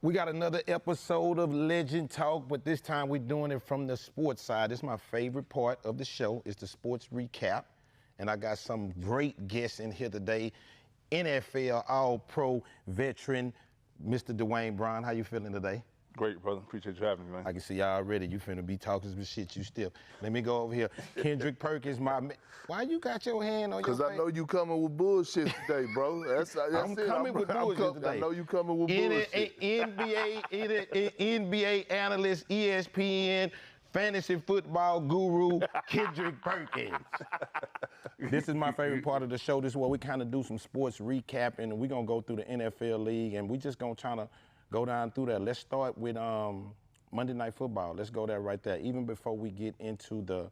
We got another episode of Legend Talk, but this time we're doing it from the sports side. This is my favorite part of the show, is the sports recap. And I got some great guests in here today. NFL All-Pro veteran, Mr. Duane Brown. How you feeling today? Great, brother. Appreciate you having me, man. I can see y'all already. You finna be talking some shit, you still. Let me go over here. Kendrick Perkins, why you got your hand on your face? Because I know you coming with bullshit today, bro. I'm coming with bullshit today. I know you coming with bullshit. NBA analyst, ESPN, fantasy football guru, Kendrick Perkins. This is my favorite part of the show. This is where we kind of do some sports recapping, and we're going to go through the NFL league, and we just going to try to go down through that. Let's start with Monday Night Football. Let's go there right there. Even before we get into the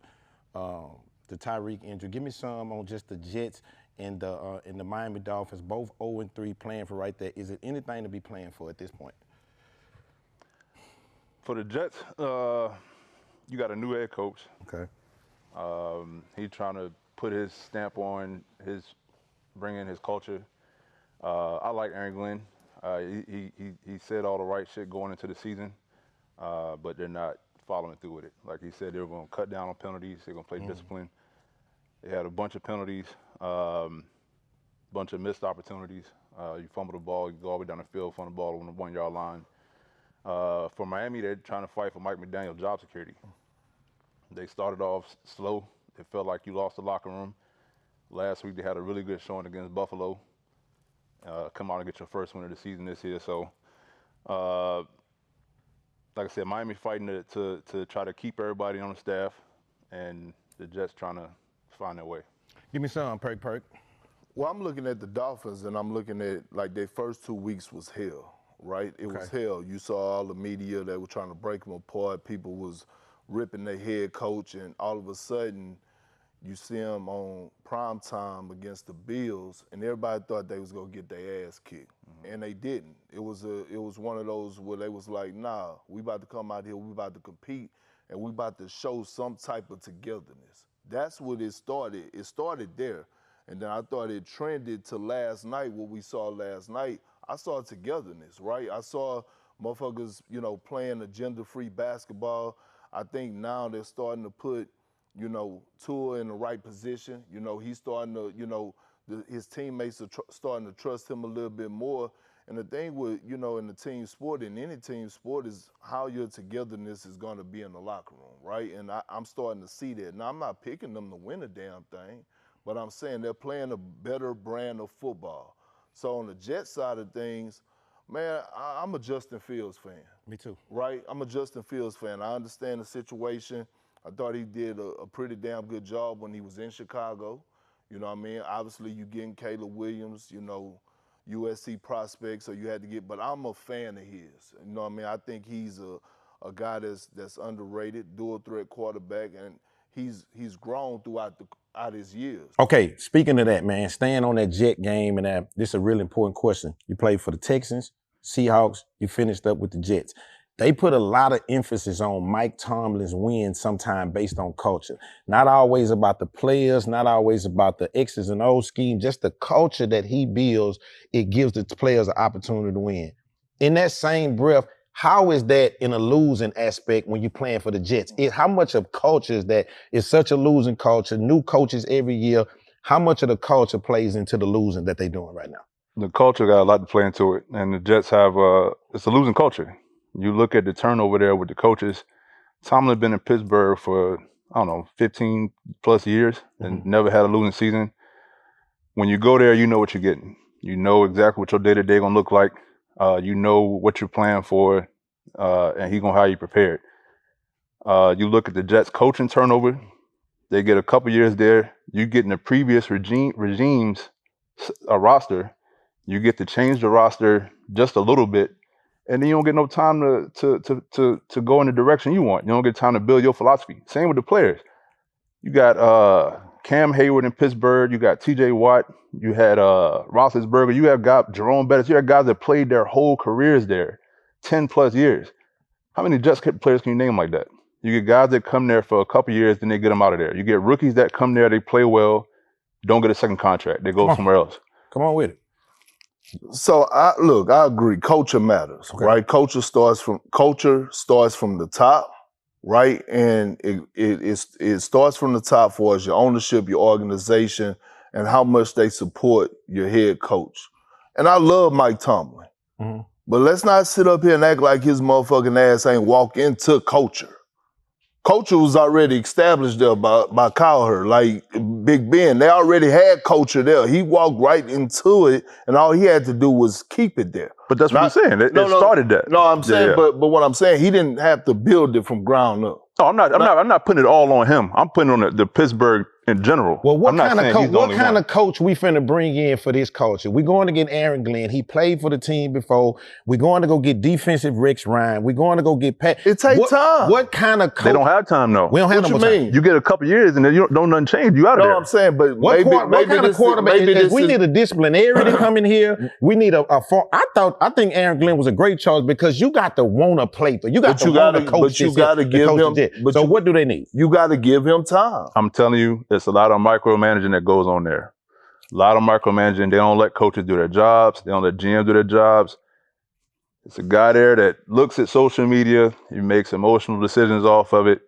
Tyreek injury, give me some on just the Jets and the Miami Dolphins, both 0-3 playing for right there. Is it anything to be playing for at this point? For the Jets, you got a new head coach. Okay. He's trying to put his stamp on bring in his culture. I like Aaron Glenn. He said all the right shit going into the season, but they're not following through with it. Like he said, they were going to cut down on penalties. They're going to play discipline. They had a bunch of penalties, bunch of missed opportunities. You fumble the ball, you go all the way down the field, fumble the ball on the 1 yard line. For Miami, they're trying to fight for Mike McDaniel's job security. They started off slow. It felt like you lost the locker room. Last week, they had a really good showing against Buffalo. Come out and get your first win of the season this year. So, like I said, Miami fighting to try to keep everybody on the staff, and the Jets trying to find their way. Give me some, Perk. Well, I'm looking at the Dolphins, and I'm looking at, like, their first 2 weeks was hell, right? It was hell. You saw all the media that were trying to break them apart. People was ripping their head coach, and all of a sudden, you see them on prime time against the Bills, and everybody thought they was gonna get their ass kicked, and they didn't. It was one of those where they was like, nah, we about to come out here, we about to compete, and we about to show some type of togetherness. That's what it started. It started there, and then I thought it trended to last night. What we saw last night, I saw togetherness, right? I saw motherfuckers, playing agenda-free basketball. I think now they're starting to put Tua in the right position. He's starting to, his teammates are starting to trust him a little bit more. And the thing with, in the team sport, in any team sport, is how your togetherness is going to be in the locker room, right? And I'm starting to see that. Now, I'm not picking them to win a damn thing, but I'm saying they're playing a better brand of football. So on the Jets side of things, man, I'm a Justin Fields fan. Me too. Right? I'm a Justin Fields fan. I understand the situation. I thought he did a pretty damn good job when he was in Chicago. You know what I mean? Obviously, you getting Caleb Williams, USC prospect, so you had to get, but I'm a fan of his. You know what I mean? I think he's a guy that's underrated, dual threat quarterback, and he's grown throughout his years. Okay, speaking of that, man, staying on that Jet game, and this is a really important question. You played for the Texans, Seahawks, you finished up with the Jets. They put a lot of emphasis on Mike Tomlin's win sometime based on culture. Not always about the players, not always about the X's and O's scheme, just the culture that he builds, it gives the players an opportunity to win. In that same breath, how is that in a losing aspect when you're playing for the Jets? How much of culture is that? It's such a losing culture, new coaches every year. How much of the culture plays into the losing that they're doing right now? The culture got a lot to play into it, and the Jets have it's a losing culture. You look at the turnover there with the coaches. Tomlin's been in Pittsburgh for, 15 plus years and never had a losing season. When you go there, you know what you're getting. You know exactly what your day-to-day going to look like. You know what you're playing for, and he's going to have you prepared. You look at the Jets coaching turnover. They get a couple years there. You get in the previous regime's roster. You get to change the roster just a little bit. And then you don't get no time to go in the direction you want. You don't get time to build your philosophy. Same with the players. You got Cam Hayward in Pittsburgh. You got T.J. Watt. You had Roethlisberger. You have got Jerome Bettis. You have guys that played their whole careers there, 10 plus years. How many Jets players can you name like that? You get guys that come there for a couple years, then they get them out of there. You get rookies that come there, they play well, don't get a second contract. They go somewhere else. Come on with it. So I agree. Culture matters, right? Culture starts from the top, right? And it starts from the top for us, your ownership, your organization, and how much they support your head coach. And I love Mike Tomlin. Mm-hmm. But let's not sit up here and act like his motherfucking ass ain't walk into culture. Culture was already established there by Cowherd, like Big Ben. They already had culture there. He walked right into it, and all he had to do was keep it there. But that's what I'm saying. It started that. No, I'm saying, but what I'm saying, he didn't have to build it from ground up. No, I'm not putting it all on him. I'm putting it on the Pittsburgh in general. Well, what kind of coach we finna bring in for this culture? We're going to get Aaron Glenn. He played for the team before. We're going to go get defensive Rex Ryan. We're going to go get Pat. It takes time. What kind of coach? They don't have time, though. We don't have no time. You get a couple years and then don't nothing change. You out of there. No, I'm saying, but what kind of quarterback? We need a disciplinarian to come in here. We need I think Aaron Glenn was a great choice because you got to want to play. You got to want to coach. But you got to give him. So what do they need? You got to give him time. I'm telling you, it's a lot of micromanaging that goes on there. A lot of micromanaging. They don't let coaches do their jobs. They don't let GMs do their jobs. It's a guy there that looks at social media. He makes emotional decisions off of it.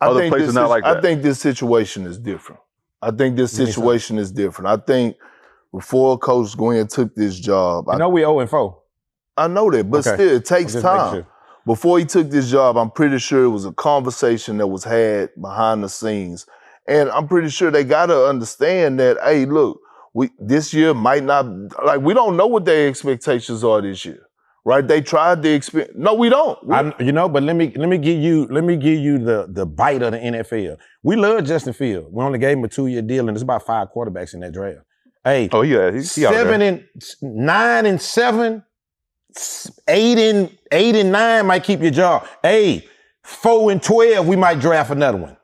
Other places not like that. I think this situation is different. I think before Coach Gwen took this job, I know we 0-4. I know that, but still, it takes time. Sure. Before he took this job, I'm pretty sure it was a conversation that was had behind the scenes. And I'm pretty sure they got to understand that, hey, look, this year might not, like, we don't know what their expectations are this year, right? They tried to expect, no, we don't. But let me give you the bite of the NFL. We love Justin Fields. We only gave him a 2-year deal, and there's about 5 quarterbacks in that draft. Hey, he's 9-7, 8-9 might keep your job. Hey, 4-12, we might draft another one.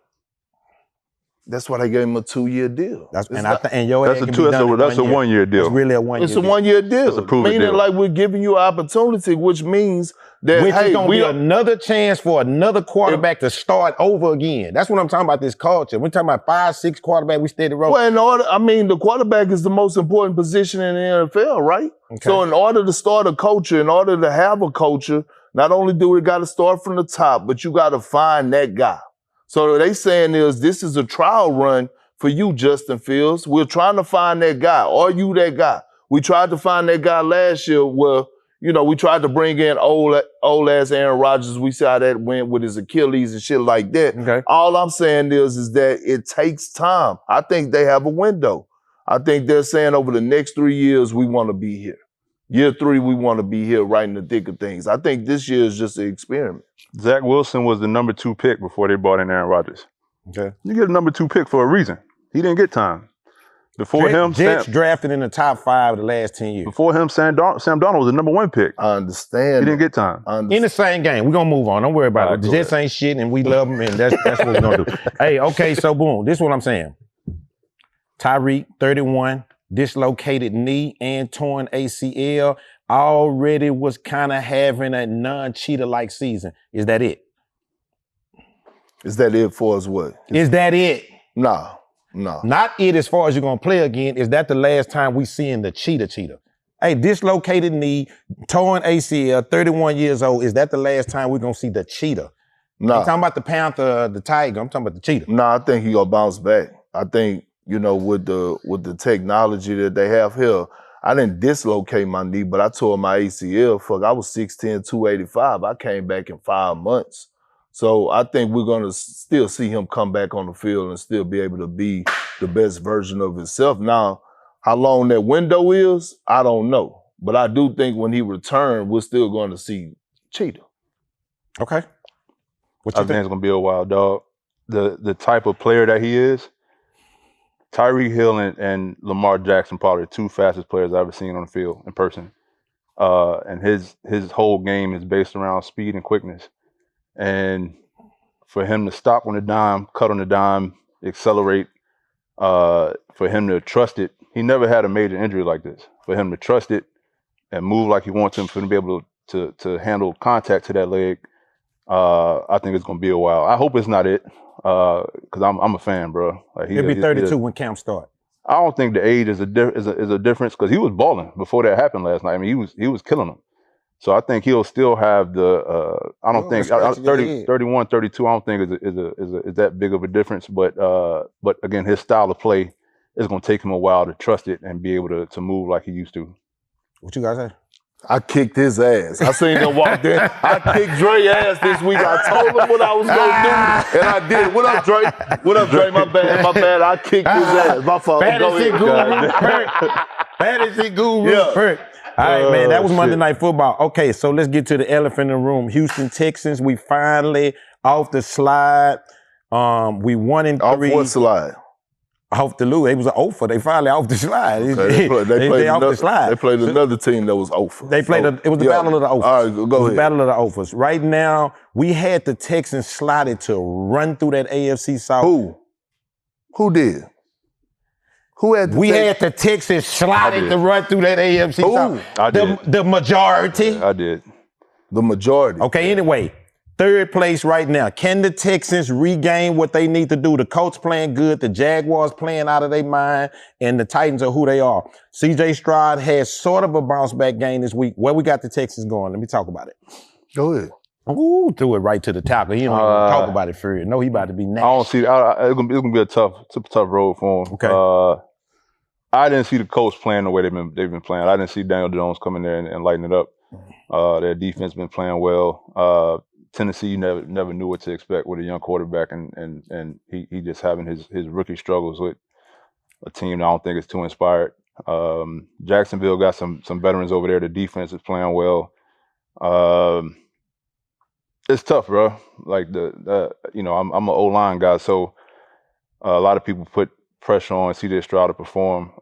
That's why they gave him a 2-year deal. That's a 1-year deal. It's really a 1-year deal. It's a 1-year deal. It's a proven meaning deal. Like we're giving you opportunity, which means that is going to be another chance for another quarterback to start over again. That's what I'm talking about, this culture. We're talking about 5-6 quarterbacks, we steady roll. Well, the quarterback is the most important position in the NFL, right? Okay. So in order to start a culture, in order to have a culture, not only do we got to start from the top, but you got to find that guy. So they saying this is a trial run for you, Justin Fields. We're trying to find that guy. Are you that guy? We tried to find that guy last year where, we tried to bring in old ass Aaron Rodgers. We saw how that went with his Achilles and shit like that. Okay. All I'm saying is that it takes time. I think they have a window. I think they're saying over the next 3 years, we want to be here. Year 3, we want to be here right in the thick of things. I think this year is just an experiment. Zach Wilson was the number 2 pick before they brought in Aaron Rodgers. Okay. You get a number 2 pick for a reason. He didn't get time. Before him, Jets drafted in the top 5 the last 10 years. Before him, Sam Darnold was the number 1 pick. I understand. He didn't get time. In the same game. We're going to move on. Don't worry about it. The Jets ain't shit and we love them and that's what we're going to do. Hey, okay, so boom. This is what I'm saying. Tyreek, 31, dislocated knee and torn ACL. Already was kind of having a non-cheetah-like season. Is that it? Is that it for us what? Is that it? No. Not it as far as you're going to play again. Is that the last time we seeing the cheetah? Hey, dislocated knee, torn ACL, 31 years old. Is that the last time we're going to see the cheetah? No. I'm talking about the panther, the tiger. I'm talking about the cheetah. No, I think he going to bounce back. I think, with the technology that they have here, I didn't dislocate my knee, but I tore my ACL. I was 6'10", 285. I came back in 5 months. So I think we're going to still see him come back on the field and still be able to be the best version of himself. Now, how long that window is, I don't know. But I do think when he returns, we're still going to see Cheetah. Okay. I think it's going to be a while, dog. The type of player that he is, Tyreek Hill and Lamar Jackson probably the 2 fastest players I've ever seen on the field in person. And his whole game is based around speed and quickness. And for him to stop on the dime, cut on the dime, accelerate, for him to trust it, he never had a major injury like this. For him to trust it and move like he wants him, for him to be able to handle contact to that leg, I think it's going to be a while. I hope it's not it, because I'm a fan, bro. He'll be 32 when camp starts. I don't think the age is a difference because he was balling before that happened last night. I mean, he was killing them. So I think he'll still have the. I don't think 30, 31, 32. I don't think is that big of a difference. But again, his style of play is going to take him a while to trust it and be able to move like he used to. What you guys say? I kicked his ass. I seen him walk in. I kicked Dre's ass this week. I told him what I was going to do, and I did. What up, Dre? What up, Dre? My bad. I kicked his ass. My fault. Fantasy guru. Yeah. All right, man, that was Monday Night Football. Okay, so let's get to the elephant in the room. Houston Texans, we finally off the slide. We 1-3. Off what slide? Off the loop. It was an offer. They finally off the slide. Okay, they off the slide. They played another team that was offer. They played. It was the battle of the offers. All right, go ahead. It was the battle of the offers. Right now, we had the Texans slotted to run through that AFC South. Who did? Who had the Texans slotted to run through that AFC South. I did. The majority. Yeah, I did. The majority. Okay, anyway. Third place right now. Can the Texans regain what they need to do? The Colts playing good, the Jaguars playing out of their mind, and the Titans are who they are. CJ Stroud has sort of a bounce back game this week. Where we got the Texans going? Let me talk about it. Go ahead. Ooh, threw it right to the tackle. He don't even talk about it for you. No, he about to be nasty. I don't see. It's gonna be a tough road for him. Okay. I didn't see the Colts playing the way they've been playing. I didn't see Daniel Jones coming there and lighting it up. Their defense been playing well. Tennessee, you never knew what to expect with a young quarterback, and he just having his rookie struggles with a team that I don't think is too inspired. Jacksonville got some veterans over there. The defense is playing well. It's tough, bro. Like I'm an O-line guy, so a lot of people put pressure on CJ Stroud to perform.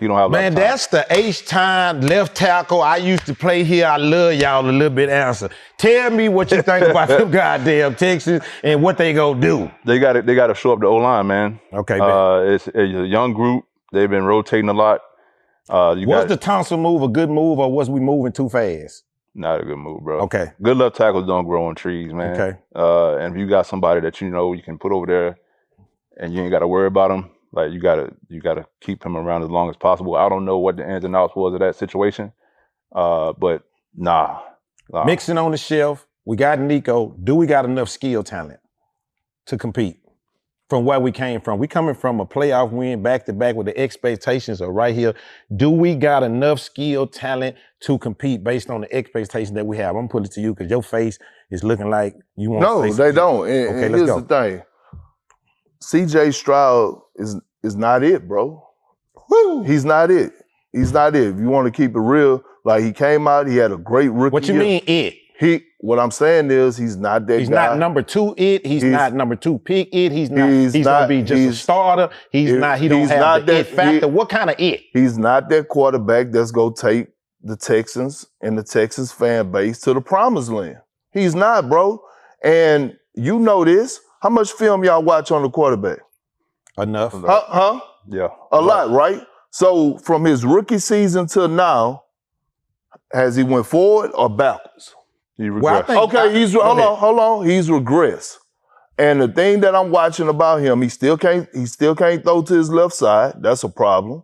He don't have. Man, that's the H-time left tackle. I used to play here. I love y'all a little bit answer. Tell me what you think about them goddamn Texans and what they gonna do. They got to show up the O-line, man. Okay, it's a young group. They've been rotating a lot. Was the Thompson move a good move, or was we moving too fast? Not a good move, bro. Okay. Good left tackles don't grow on trees, man. Okay. And if you got somebody that you can put over there, and you ain't got to worry about them. Like you gotta keep him around as long as possible. I don't know what the ins and outs was of that situation, but nah. Mixing on the shelf, we got Nico. Do we got enough skill talent to compete from where we came from? We coming from a playoff win back to back with the expectations are right here. Do we got enough skill talent to compete based on the expectations that we have? I'm gonna put it to you because your face is looking like you want. No, they don't. And here's the thing. CJ Stroud is not it, bro. Woo. He's not it. He's not it. If you want to keep it real, like he came out, he had a great rookie. What you mean it? What I'm saying is he's not that guy. He's not number 2 it. He's not number 2 pick it. He's gonna be just a starter. He don't have the it factor. What kind of it? He's not that quarterback that's gonna take the Texans and the Texans fan base to the promised land. He's not, bro. And you know this. How much film y'all watch on the quarterback? Enough. Huh? Yeah. A lot, right? So from his rookie season till now, has he went forward or backwards? He regressed. Hold on. He's regressed. And the thing that I'm watching about him, he still can't throw to his left side. That's a problem.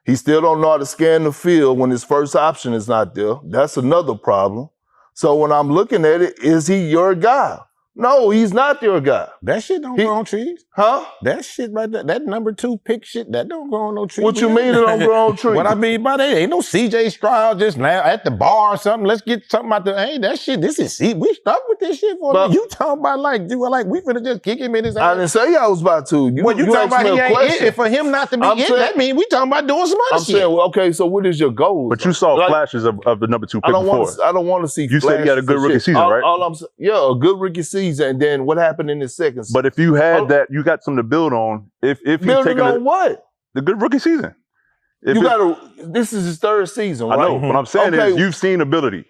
He still don't know how to scan the field when his first option is not there. That's another problem. So when I'm looking at it, is he your guy? No, he's not your guy. That shit don't grow on trees. Huh? That shit right there, that number 2 pick shit, that don't grow on no trees. What you mean it don't grow on trees? What I mean by that, ain't no CJ Stroud just now at the bar or something. Let's get something out there. Hey, that shit, we stuck with this shit for you talking about like we finna just kick him in his ass. I didn't say I was about to. You talking about he ain't it. For him not to be it, that mean we talking about doing some other shit. I'm saying, okay, so what is your goal? But you saw flashes of the number 2 pick before. I don't want to see you flashes. said he had a good rookie season, right? All I'm saying, a good rookie season, and then what happened in his second season? But if you had that, you got something to build on. If he's taking on what? The good rookie season. This is his 3rd season, right? I know. What I'm saying is you've seen ability.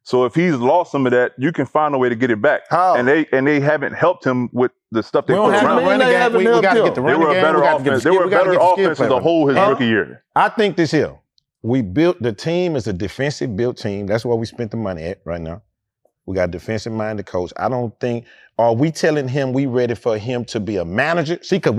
So if he's lost some of that, you can find a way to get it back. How? And they haven't helped him with the stuff they put around. We got to get the running game. They were a better offense. They were a better offense as a whole his rookie year. I think this here. We built the team as a defensive built team. That's where we spent the money at right now. We got a defensive-minded coach. I don't think, are we telling him we ready for him to be a manager? See, because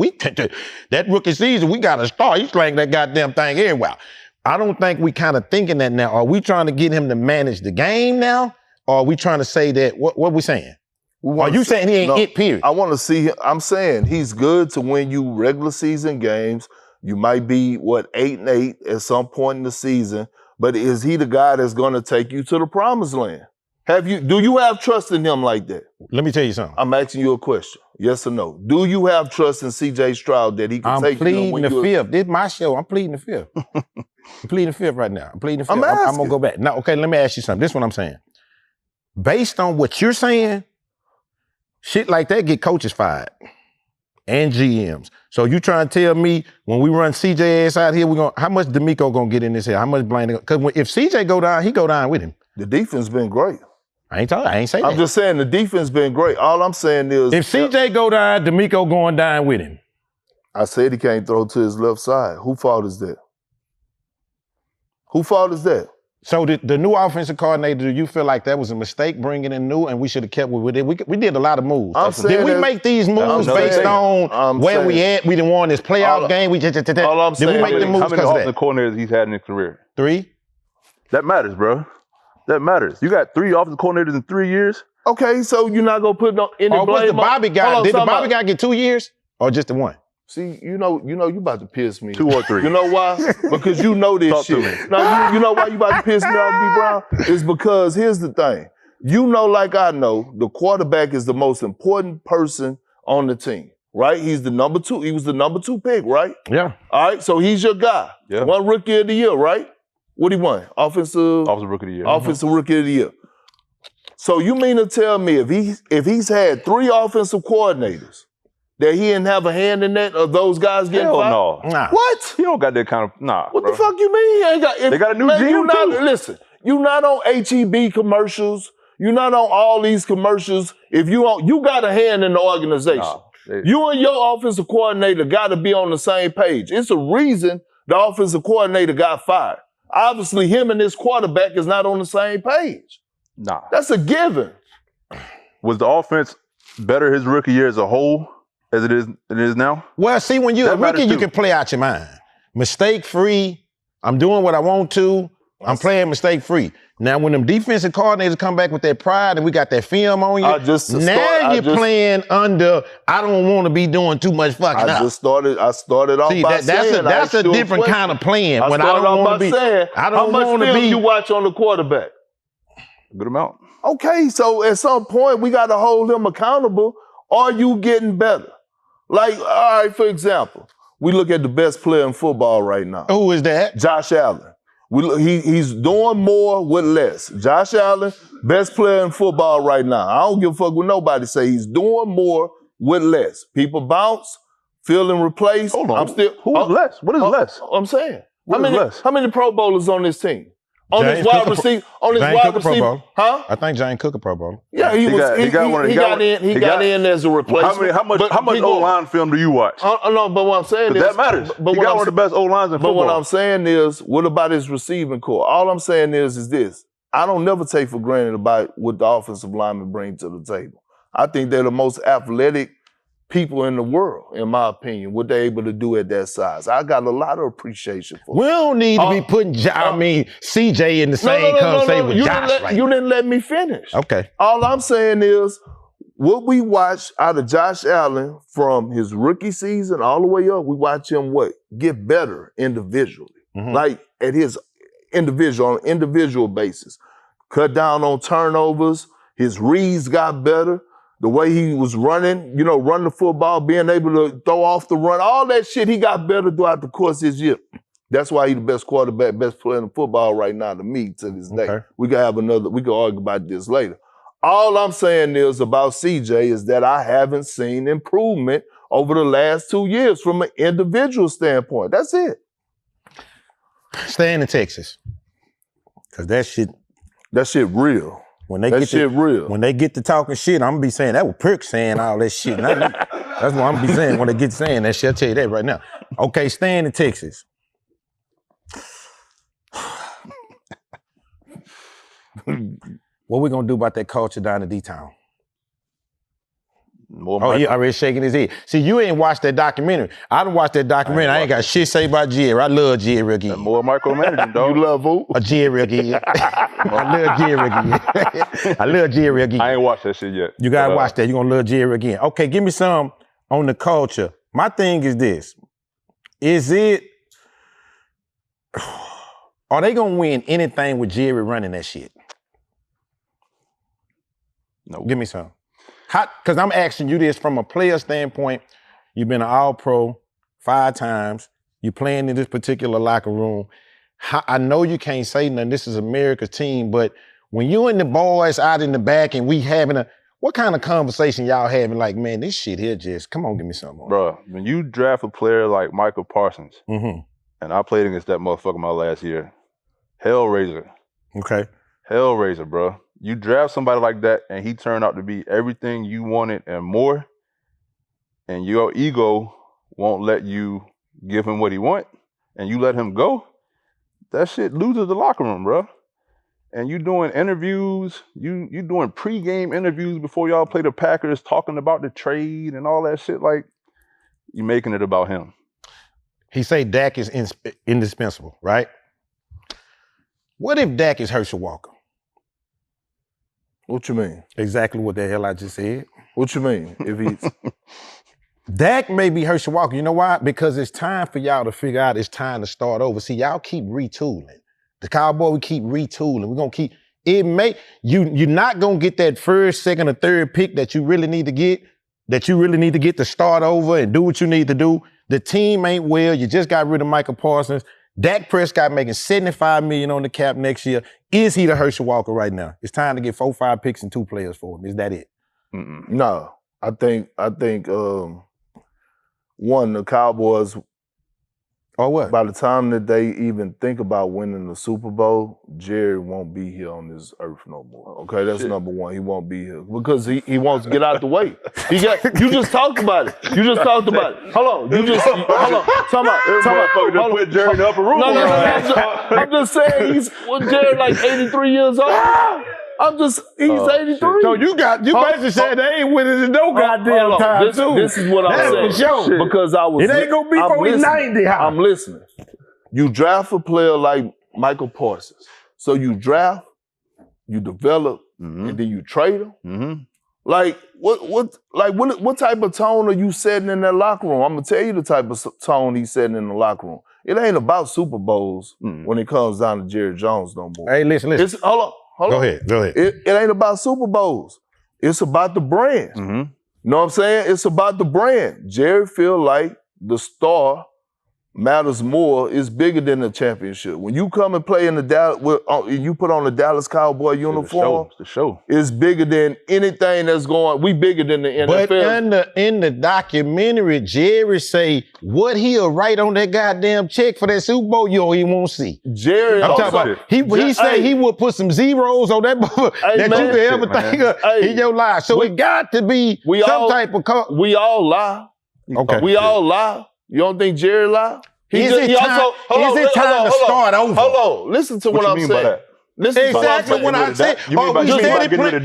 that rookie season, we got a star. He slang that goddamn thing everywhere. I don't think we kind of thinking that now. Are we trying to get him to manage the game now? Or are we trying to say that, what are we saying? Are you saying he ain't it, period? I want to see him. I'm saying he's good to win you regular season games. You might be, 8-8 at some point in the season, but is he the guy that's going to take you to the promised land? Do you have trust in him like that? Let me tell you something. I'm asking you a question. Yes or no? Do you have trust in C.J. Stroud that he can take you? I'm pleading the fifth. This is my show. I'm pleading the fifth. I'm pleading the fifth right now. I'm pleading the fifth. I'm going to go back. Now, okay, let me ask you something. This is what I'm saying. Based on what you're saying, shit like that get coaches fired and GMs. So you trying to tell me when we run CJ ass out here, how much D'Amico gonna get in this here? How much Blaine? Because if CJ go down, he go down with him. The defense been great. I ain't saying that. I'm just saying the defense been great. All I'm saying is if CJ go down, D'Amico going down with him. I said he can't throw to his left side. Whose fault is that? Whose fault is that? So the new offensive coordinator, do you feel like that was a mistake bringing in new and we should have kept with it? We did a lot of moves. Did we make these moves based on where we at? We didn't want this playoff game. All I'm saying, did we make the moves how many because of offensive coordinators he's had in his career? 3? That matters, bro. That matters. You got 3 offensive coordinators in 3 years? Okay, so you're not going to put any blame on the Bobby guy? Did the Bobby guy get 2 years or just the 1? See, you know, you about to piss me. 2 or 3. You know why? Because you know this shit. Now, you know why you about to piss me off, B. Brown? It's because here's the thing. You know, like I know, the quarterback is the most important person on the team, right? He's the number 2. He was the number 2 pick, right? Yeah. All right, so he's your guy. Yeah. Won Rookie of the Year, right? What he won? Offensive Rookie of the Year. Offensive Rookie of the Year. So you mean to tell me if he's had 3 offensive coordinators, that he didn't have a hand in that of those guys getting fired? No. Nah. What? He don't got that kind of, What bro. the fuck you mean he ain't got? They got a new GM too. Listen, you not on HEB commercials. You not on all these commercials. If you got a hand in the organization. You and your offensive coordinator got to be on the same page. It's a reason the offensive coordinator got fired. Obviously, him and his quarterback is not on the same page. Nah. That's a given. Was the offense better his rookie year as a whole as it is now? Well, see, when you're a rookie, you can play out your mind. Mistake-free. I'm doing what I want to. I'm playing mistake-free. Now, when them defensive coordinators come back with that pride and we got that film on you, now you're playing under, I don't want to be doing too much fucking up. I started off by saying that's a different kind of playing. When I don't want to be, I don't want to be. How much film you watch on the quarterback? Good amount. Okay, so at some point we got to hold him accountable. Are you getting better? Like, all right, for example, we look at the best player in football right now. Who is that? Josh Allen. He's doing more with less. Josh Allen, best player in football right now. I don't give a fuck what nobody say. He's doing more with less. People bounce, feeling replaced. Hold on. Who is less? What is less? I'm saying. Less? How many Pro Bowlers on this team? On James his wide receiver. Huh? I think James Cook a Pro Bowl. Yeah, he got in as a replacement. How much O-line film do you watch? No, but what I'm saying is that matters. He got one of the best O-lines in football. But what I'm saying is, what about his receiving core? All I'm saying is this. I don't never take for granted about what the offensive linemen bring to the table. I think they're the most athletic people in the world, in my opinion, what they're able to do at that size. I got a lot of appreciation for it. We don't need to be putting, CJ in the same conversation with Josh right now. You didn't let me finish. Okay. All I'm saying is, what we watch out of Josh Allen from his rookie season all the way up, we watch him get better individually. Mm-hmm. Like at his on an individual basis. Cut down on turnovers. His reads got better. The way he was running the football, being able to throw off the run, all that shit, he got better throughout the course of his year. That's why he's the best quarterback, best player in football right now to me to this day. Okay. We can argue about this later. All I'm saying is about CJ is that I haven't seen improvement over the last 2 years from an individual standpoint. That's it. Staying in Texas. Because that shit real. When they get to talking shit, I'm gonna be saying that was Perk saying all that shit. That's what I'm gonna be saying when they get saying that shit. I'll tell you that right now. Okay, staying in Texas. What we gonna do about that culture down in D-Town? He already shaking his head. See, you ain't watched that documentary. I done watched that documentary. I ain't got shit to say about Jerry. I love Jerry again. More micromanaging, dog. You love who? Jerry again. I love Jerry again. I love Jerry again. I ain't watched that shit yet. You gotta watch that. You're gonna love Jerry again. Okay, give me some on the culture. My thing is this. Are they gonna win anything with Jerry running that shit? No. Give me some. Because I'm asking you this from a player standpoint. You've been an All-Pro 5 times. You're playing in this particular locker room. I know you can't say nothing. This is America's team, but when you and the boys out in the back and we having what kind of conversation y'all having? Like, man, this shit here just, come on, give me something more. Bro, when you draft a player like Michael Parsons, Mm-hmm. and I played against that motherfucker my last year, Hellraiser. Okay. Hellraiser, bro. You draft somebody like that and he turned out to be everything you wanted and more, and your ego won't let you give him what he want, and you let him go, that shit loses the locker room, bro. And you doing interviews, you doing pregame interviews before y'all play the Packers, talking about the trade and all that shit, like, you making it about him. He say Dak is indispensable, right? What if Dak is Herschel Walker? What you mean? Exactly what the hell I just said. What you mean? If he's Dak may be Herschel Walker. You know why? Because it's time for y'all to figure out it's time to start over. See, y'all keep retooling. The Cowboys, we keep retooling. We're gonna keep you're not gonna get that first, second, or third pick that you really need to get, to start over and do what you need to do. The team ain't well. You just got rid of Michael Parsons. Dak Prescott making $75 million on the cap next year. Is he the Herschel Walker right now? It's time to get 4, 5 picks and 2 players for him. Is that it? Mm-mm. No. I think one, the Cowboys, or what? By the time that they even think about winning the Super Bowl, Jerry won't be here on this earth no more. Okay, that's number one. He won't be here because he wants to get out the way. You just talked about it. Hold on. Talk about. Put Jerry in the upper room. No. I'm just saying Jerry like 83 years old. He's 83. So you basically said they ain't winning in no goddamn time too. This is what I'm saying. For sure. Because it ain't gonna be before he's 90. I'm listening. You draft a player like Michael Parsons. So you draft, you develop, and then you trade him. Mm-hmm. Like what type of tone are you setting in that locker room? I'm gonna tell you the type of tone he's setting in the locker room. It ain't about Super Bowls when it comes down to Jerry Jones no more. Hey, listen. Hold on. Go ahead. It ain't about Super Bowls. It's about the brand. Mm-hmm. You know what I'm saying? It's about the brand. Jerry feel like the star matters more, is bigger than the championship. When you come and play in the Dallas, you put on the Dallas Cowboy uniform, it's the show. It's bigger than anything that's going. We bigger than the NFL. But in the documentary, Jerry say what he'll write on that goddamn check for that Super Bowl, you don't even want to see. Jerry, I'm talking about. He say he would put some zeros on that that you could ever think of in your life. So it got to be some type of. We all lie. Okay. We all lie. You don't think Jerry lie? Is it time to start over? Hold on. Listen to what I'm saying. Exactly what I said. Are we steady playing?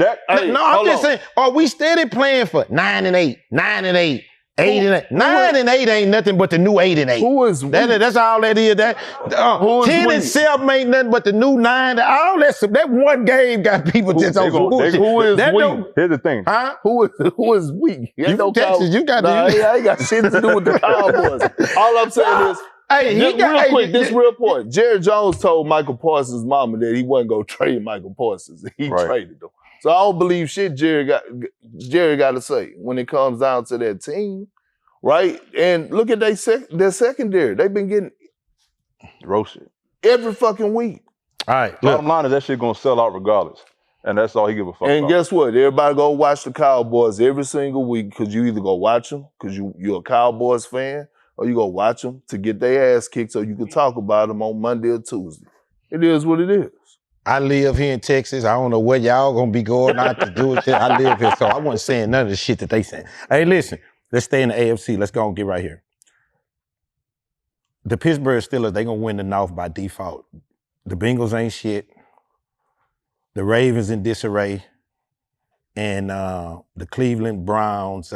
No, I'm just saying, are we steady playing for 9-8, 9-8, 8-8? 9-8 ain't nothing but the new 8-8. Who is that's all that is. 10-7 ain't nothing but the new 9. All that one game got people just on some bullshit. Who is weak? Here's the thing. Huh? Who is weak? You from Texas, you got I ain't got shit to do with the Cowboys. All I'm saying is, this real point. Jerry Jones told Michael Parsons' mama that he wasn't going to trade Michael Parsons. He traded him. So I don't believe shit Jerry got to say when it comes down to that team, right? And look at their secondary. They've been getting roasted every fucking week. All right. Bottom line is that shit going to sell out regardless. And that's all he give a fuck about. And guess what? Everybody go watch the Cowboys every single week because you either go watch them because you're a Cowboys fan, or you go watch them to get their ass kicked so you can talk about them on Monday or Tuesday. It is what it is. I live here in Texas. I don't know where y'all gonna be going out to do it. I live here, so I wasn't saying none of the shit that they saying. Hey, listen, let's stay in the AFC. Let's go and get right here. The Pittsburgh Steelers, they gonna win the North by default. The Bengals ain't shit. the Ravens in disarray, and the Cleveland Browns,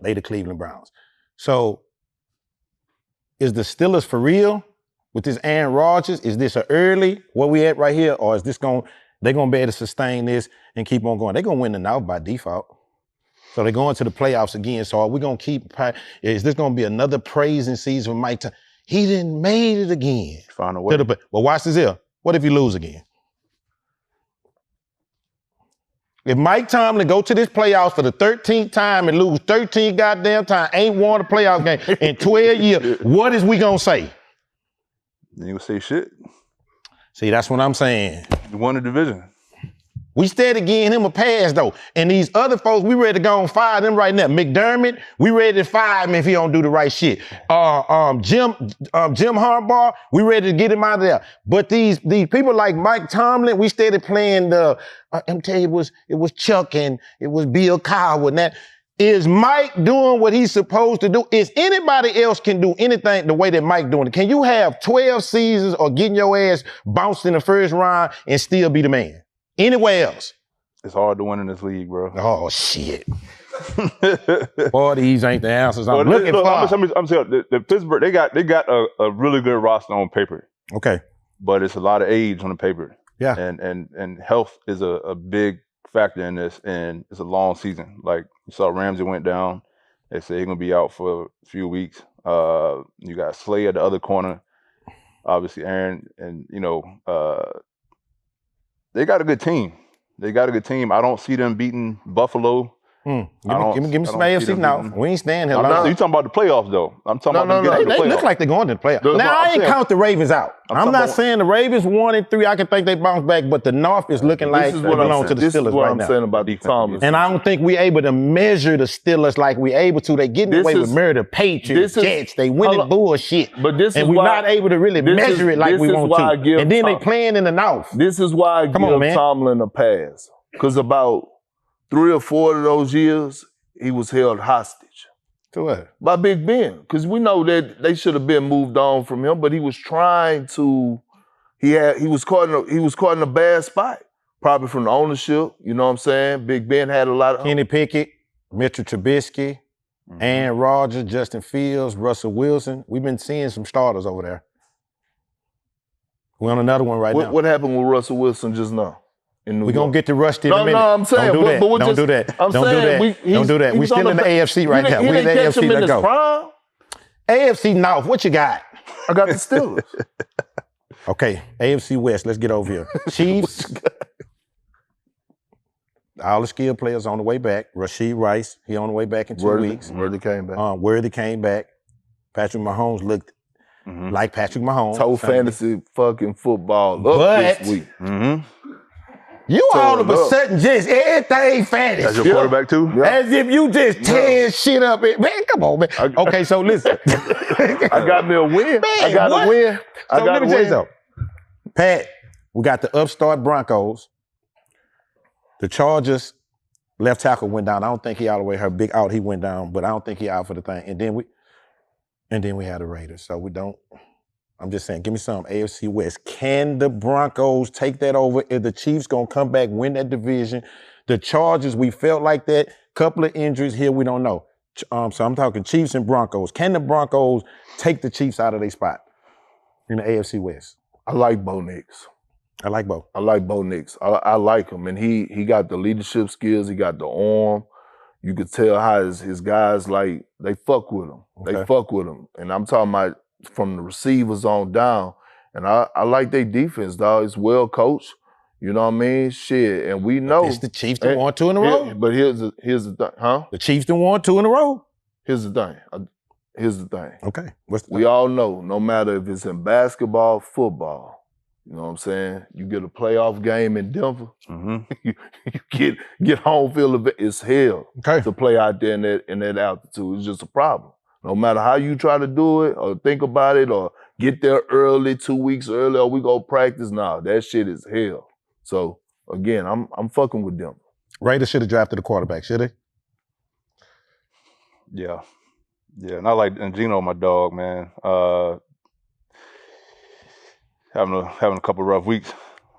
they the Cleveland Browns. So is the Steelers for real with this Aaron Rodgers? Is this a early, where we at right here, or is this they're going to be able to sustain this and keep on going? They're going to win the North by default. So they're going to the playoffs again. So are we going to is this going to be another praising season for Mike Tomlin? He didn't made it again. Find a way. But watch this here. What if you lose again? If Mike Tomlin go to this playoffs for the 13th time and lose 13 goddamn time, ain't won a playoff game in 12 years, what is we gonna say? You gonna say shit. See, that's what I'm saying. You won the division. We steady giving him a pass though. And these other folks, we ready to go and fire them right now. McDermott, we ready to fire him if he don't do the right shit. Jim Harbaugh, we ready to get him out of there. But these people like Mike Tomlin, we steady playing I'm telling you, it was Chuck and it was Bill Cowher and that. Is Mike doing what he's supposed to do? Is anybody else can do anything the way that Mike doing it? Can you have 12 seasons or getting your ass bounced in the first round and still be the man? Anywhere else? It's hard to win in this league, bro. Oh, shit. Boy, these ain't the answers I'm looking for. I'm saying the Pittsburgh, they got a really good roster on paper. Okay. But it's a lot of age on the paper. Yeah. And health is a big factor in this, and it's a long season. Like you saw Ramsey went down. They say he's gonna be out for a few weeks. You got Slay at the other corner. Obviously Aaron, and they got a good team. I don't see them beating Buffalo. Give me some AFC now. We ain't staying here long. You talking about the playoffs though? I'm talking about them getting to the They playoffs. look like they're going to the playoffs. Now I ain't count the Ravens out. I'm not saying the Ravens 1-3. I can think they bounce back, but the North is looking like they belong to the Steelers right now. This is what I'm saying about the Tomlin. And I don't think we able to measure the Steelers like we able to. They getting away with murder, Patriots, Jets. They winning bullshit. But this is and we're not able to really measure it like we want to. And then they playing in the North. This is why I give Tomlin a pass. Because about 3 or 4 of those years, he was held hostage. To what? By Big Ben. Because we know that they should have been moved on from him, but he was trying to, he was caught in a bad spot. Probably from the ownership, you know what I'm saying? Big Ben had a lot of Kenny Pickett, Mitchell Trubisky, Aaron Rodgers, Justin Fields, Russell Wilson. We've been seeing some starters over there. We're on another one now. What happened with Russell Wilson just now? We're going to get to Rusty in a minute. No, I'm saying. Don't do that. Don't do that. We're still in the AFC right now. We're in the AFC. Let's go. AFC North, what you got? I got the Steelers. Okay, AFC West, let's get over here. Chiefs. All the skilled players on the way back. Rashee Rice, he on the way back in 2 weeks. Worthy came back. Worthy came back. Patrick Mahomes looked like Patrick Mahomes. Told fantasy fucking football up this week. You all of a sudden just everything fantasy. That's your quarterback too? Yeah. As if you just tear shit up. Man, come on, man. Okay, so listen. I got me a win. Man, I got what? a win. So let me tell you something. Pat, we got the upstart Broncos. The Chargers left tackle went down. I don't think he all the way her big out. He went down, but I don't think he out for the thing. And then we had the Raiders. So we don't. I'm just saying, give me some AFC West. Can the Broncos take that over? If the Chiefs gonna come back, win that division? The Chargers, we felt like that. Couple of injuries here, we don't know. So I'm talking Chiefs and Broncos. Can the Broncos take the Chiefs out of their spot in the AFC West? I like Bo Nix. I like Bo. I like Bo Nix. I like him, and he got the leadership skills. He got the arm. You could tell how his guys they fuck with him. Okay. They fuck with him, and I'm talking about from the receivers on down. And I like their defense, dog. It's well coached. You know what I mean? Shit. And we know. It's the Chiefs that won 2 in a row. But here's the thing, huh? The Chiefs that won 2 in a row. Here's the thing. Okay. We all know, no matter if it's in basketball, football, you know what I'm saying? You get a playoff game in Denver, you get home field, it's hell to play out there in that altitude. It's just a problem. No matter how you try to do it or think about it or get there early, 2 weeks early, or we go practice, that shit is hell. So, again, I'm fucking with them. Raiders should have drafted a quarterback, should they? Yeah. Yeah, and Gino, my dog, man. Having a couple rough weeks.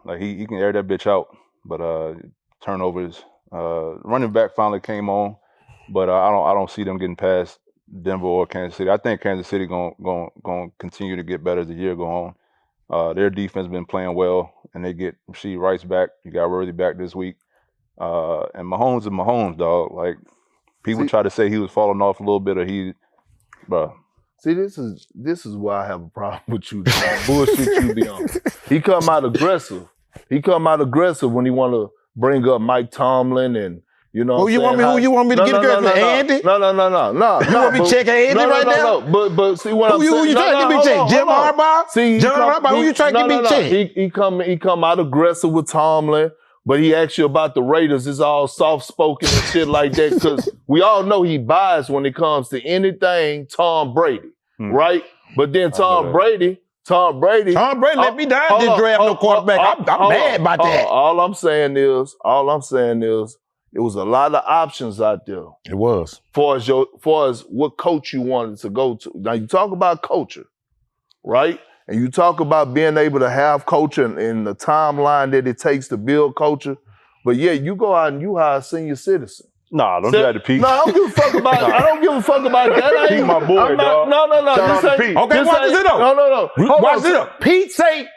Like, he can air that bitch out. but turnovers. Running back finally came on, but I don't see them getting past Denver or Kansas City. I think Kansas City going continue to get better as the year go on. Their defense been playing well, and they get Rasheed Rice back. You got Worthy back this week, and Mahomes is Mahomes, dog. Like people try to say he was falling off a little bit, or bro. See, this is why I have a problem with you. The bullshit you be on. He come out aggressive. He come out aggressive when he want to bring up Mike Tomlin and you know. Who you want me to get aggressive? Andy? No. You want me to check Andy right now? No. But see what I'm saying. Who you trying to get me checked? Jim Harbaugh? See, John Harbaugh. Who you trying to get me checked? He come out aggressive with Tomlin. But he asks you about the Raiders. It's all soft-spoken and shit like that because we all know he biased when it comes to anything Tom Brady, right? But then Tom Brady let me down. Didn't draft no quarterback. I'm mad about that. All I'm saying is, it was a lot of options out there. It was. Far as what coach you wanted to go to. Now you talk about culture, right? And you talk about being able to have culture and the timeline that it takes to build culture. But yeah, you go out and you hire a senior citizen. Nah, don't do that to Pete. No, I don't give a fuck about I don't give a fuck about that. Pete my boy, dog. No. Shout out to Pete. Okay, watch this up. No. Watch this up. Pete say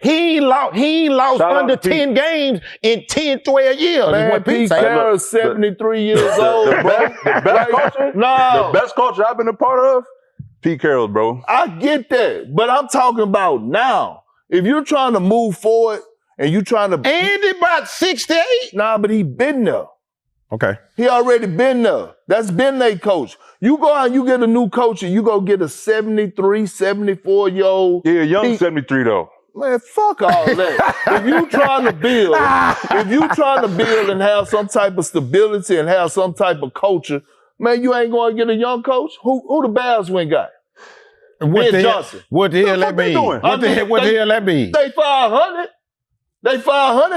he ain't lost under 10 games in 10, 12 years. Man, Pete Carroll's 73 years old, bro. The best culture I've been a part of, Pete Carroll, bro. I get that, but I'm talking about now. If you're trying to move forward and you trying to... Andy about 68? Nah, but he been there. Okay. He already been there. That's been their coach. You go out and you get a new coach and you go get a 73, 74-year-old... Yeah, young 73, though. Man, fuck all that. If you trying to build and have some type of stability and have some type of culture... Man, you ain't going to get a young coach? Who the Bears went got? What the Johnson. What the hell that mean? What the hell that mean? They 500.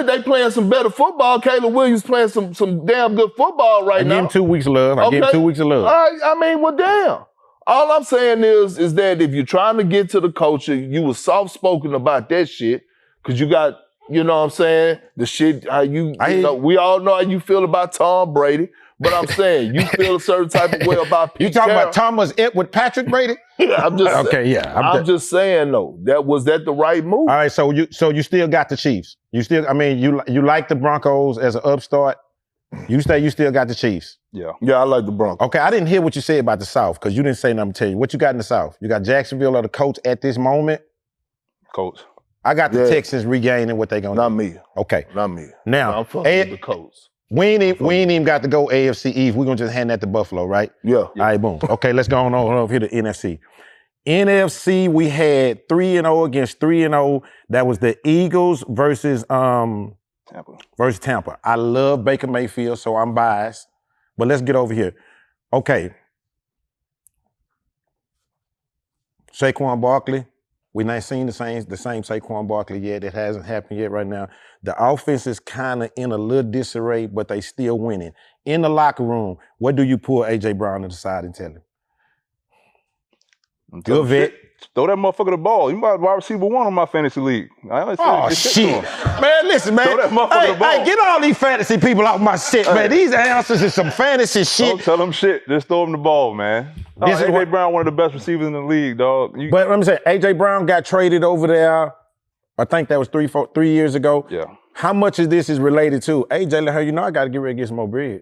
They playing some better football. Caleb Williams playing some damn good football right now. I give him 2 weeks of love. Okay. Give him 2 weeks of love. I mean, well, damn. All I'm saying is that if you're trying to get to the culture, you was soft-spoken about that shit because you got, you know what I'm saying, the shit, how we all know how you feel about Tom Brady. But I'm saying, you feel a certain type of way about Pete You talking Carroll. about Thomas with Patrick Brady? Yeah, I'm just okay. Yeah, I'm just saying though. Was that the right move? All right, so you still got the Chiefs. You like the Broncos as an upstart. You still got the Chiefs. Yeah, I like the Broncos. Okay, I didn't hear what you said about the South because you didn't say nothing to tell you. What you got in the South? You got Jacksonville or the Colts at this moment? Colts. I got the Texans regaining what they gonna Not do. me. Okay. Not me. Now, I'm fucking with the Colts. We ain't even got to go AFC East. We're going to just hand that to Buffalo, right? Yeah. All right, boom. Okay, let's go on over here to NFC. NFC, we had 3-0 against 3-0. That was the Eagles versus Tampa. I love Baker Mayfield, so I'm biased. But let's get over here. Okay. Saquon Barkley. We're not seeing the same Saquon Barkley yet. It hasn't happened yet right now. The offense is kind of in a little disarray, but they still winning. In the locker room, what do you pull A.J. Brown to the side and tell him? Good vet. Throw that motherfucker the ball. You might wide receiver 1 on my fantasy league. Oh, shit. Man, listen, man. Throw that motherfucker the ball. Hey, get all these fantasy people off my shit, man. These answers is some fantasy shit. Don't tell them shit. Just throw them the ball, man. A.J. Brown, one of the best receivers in the league, dog. But let me say, A.J. Brown got traded over there. I think that was 3 years ago. Yeah. How much of this is related to A.J. let her, I got to get ready to get some more bread.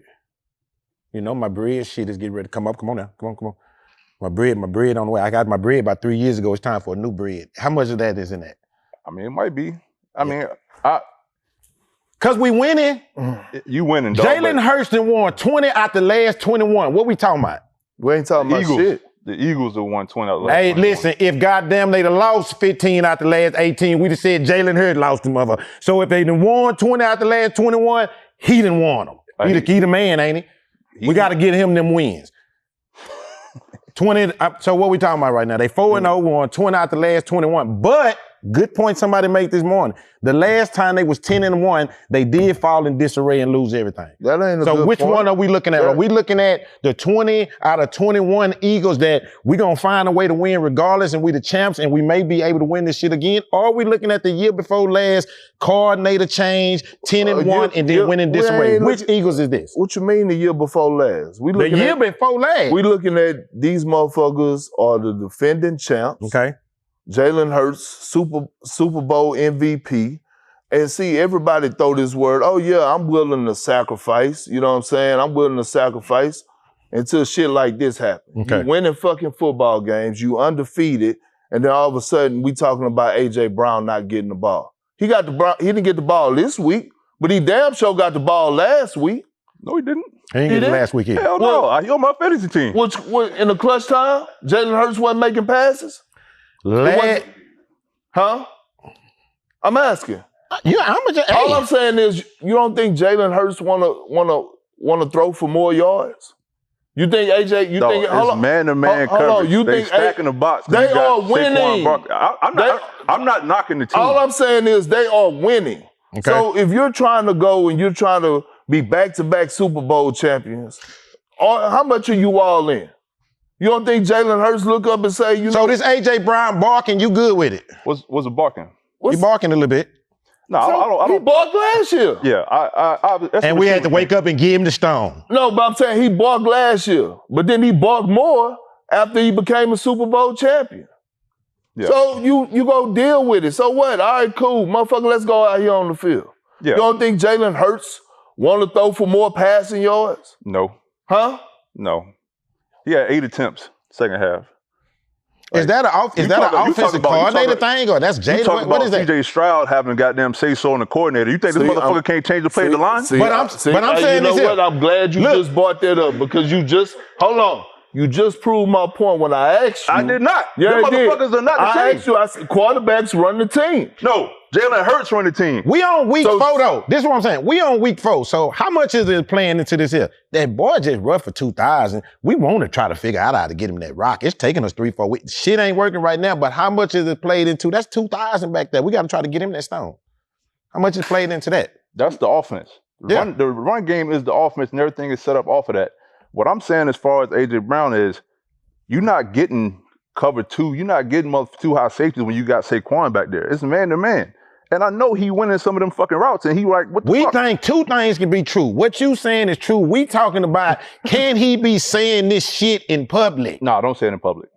My bread shit is getting ready to come up. Come on now. Come on. My bread on the way. I got my bread about 3 years ago. It's time for a new bread. How much of that is in that? I mean, it might be. Because we winning. You winning, dog. Jalen Hurts won 20 out the last 21. What we talking about? We ain't talking about shit. The Eagles have won 20 out the last 21. Listen, if goddamn they'd have lost 15 out the last 18, we'd have said Jalen Hurts lost the mother. So if they done won 20 out the last 21, he done won them. He the man, ain't he? We got to get him them wins. 20. So what we talking about right now? They 4-0, won 20 out the last 21. But Good point somebody made this morning. The last time they was 10-1, they did fall in disarray and lose everything. That ain't a So good which point. one are we looking at? Are we looking at the 20 out of 21 Eagles that we gonna find a way to win regardless and we the champs and we may be able to win this shit again? Or are we looking at the year before last, coordinator change, 10-1, and then winning disarray? Which Eagles is this? What you mean the year before last? The year before last. We looking at these motherfuckers are the defending champs. Okay. Jalen Hurts, Super Bowl MVP. And see, everybody throw this word, oh yeah, I'm willing to sacrifice. You know what I'm saying? I'm willing to sacrifice until shit like this happens. Okay. You winning fucking football games, you undefeated, and then all of a sudden we talking about A.J. Brown not getting the ball. He didn't get the ball this week, but he damn sure got the ball last week. No, he didn't. He didn't get it last week either. Hell no. He on my fantasy team. Which in the clutch time, Jalen Hurts wasn't making passes? Huh? I'm asking. All I'm saying is, you don't think Jalen Hurts wanna throw for more yards? You think AJ? You think it's man-to-man coverage? You they think stacking the box? They are winning. I'm not knocking the team. All I'm saying is they are winning. Okay. So if you're trying to go and you're trying to be back-to-back Super Bowl champions, how much are you all in? You don't think Jalen Hurts look up and say, So this A.J. Brown barking, you good with it? What's it barking? He barking a little bit. No, I don't. He barked last year. Yeah, and we had to wake up and give him the stone. No, but I'm saying he barked last year. But then he barked more after he became a Super Bowl champion. Yeah. So you go deal with it. So what? All right, cool. Motherfucker, let's go out here on the field. Yeah. You don't think Jalen Hurts want to throw for more passing yards? No. Huh? No. He had 8 attempts second half. Is that an offensive coordinator thing, or that's Jalen? What is that? CJ Stroud having goddamn say-so on the coordinator. You think this motherfucker can't change the play of the line? But I'm saying this. You know what? I'm glad you just brought that up because hold on. You just proved my point when I asked you. I did not. Yeah, them motherfuckers are not the I team. asked you. I said quarterbacks run the team. No, Jalen Hurts run the team. We on week 4 though. This is what I'm saying. We on week 4. So how much is it playing into this here? That boy just rushed for 2,000. We want to try to figure out how to get him that rock. It's taking us 3-4 weeks. Shit ain't working right now, but how much is it played into? That's 2,000 back there. We got to try to get him that stone. How much is played into that? That's the offense. The run game is the offense and everything is set up off of that. What I'm saying as far as A.J. Brown is, you're not getting cover 2. You're not getting 2 high safeties when you got Saquon back there. It's man-to-man. And I know he winning some of them fucking routes, and he like, what the fuck? We think 2 things can be true. What you saying is true. We talking about, can he be saying this shit in public? No, don't say it in public.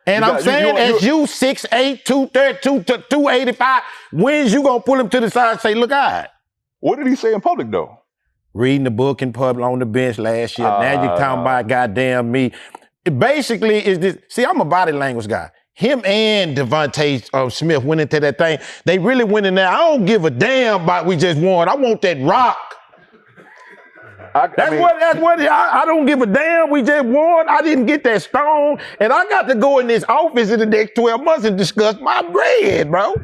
And I'm saying, as you 6'8", 230, 285, when's you gonna pull him to the side and say, look, all right. What did he say in public, though? Reading the book in public on the bench last year. Now you're talking about goddamn me. Basically, is this? See, I'm a body language guy. Him and Devontae Smith went into that thing. They really went in there. I don't give a damn about we just won. I want that rock. I don't give a damn. We just won. I didn't get that stone, and I got to go in this office in the next 12 months and discuss my bread, bro.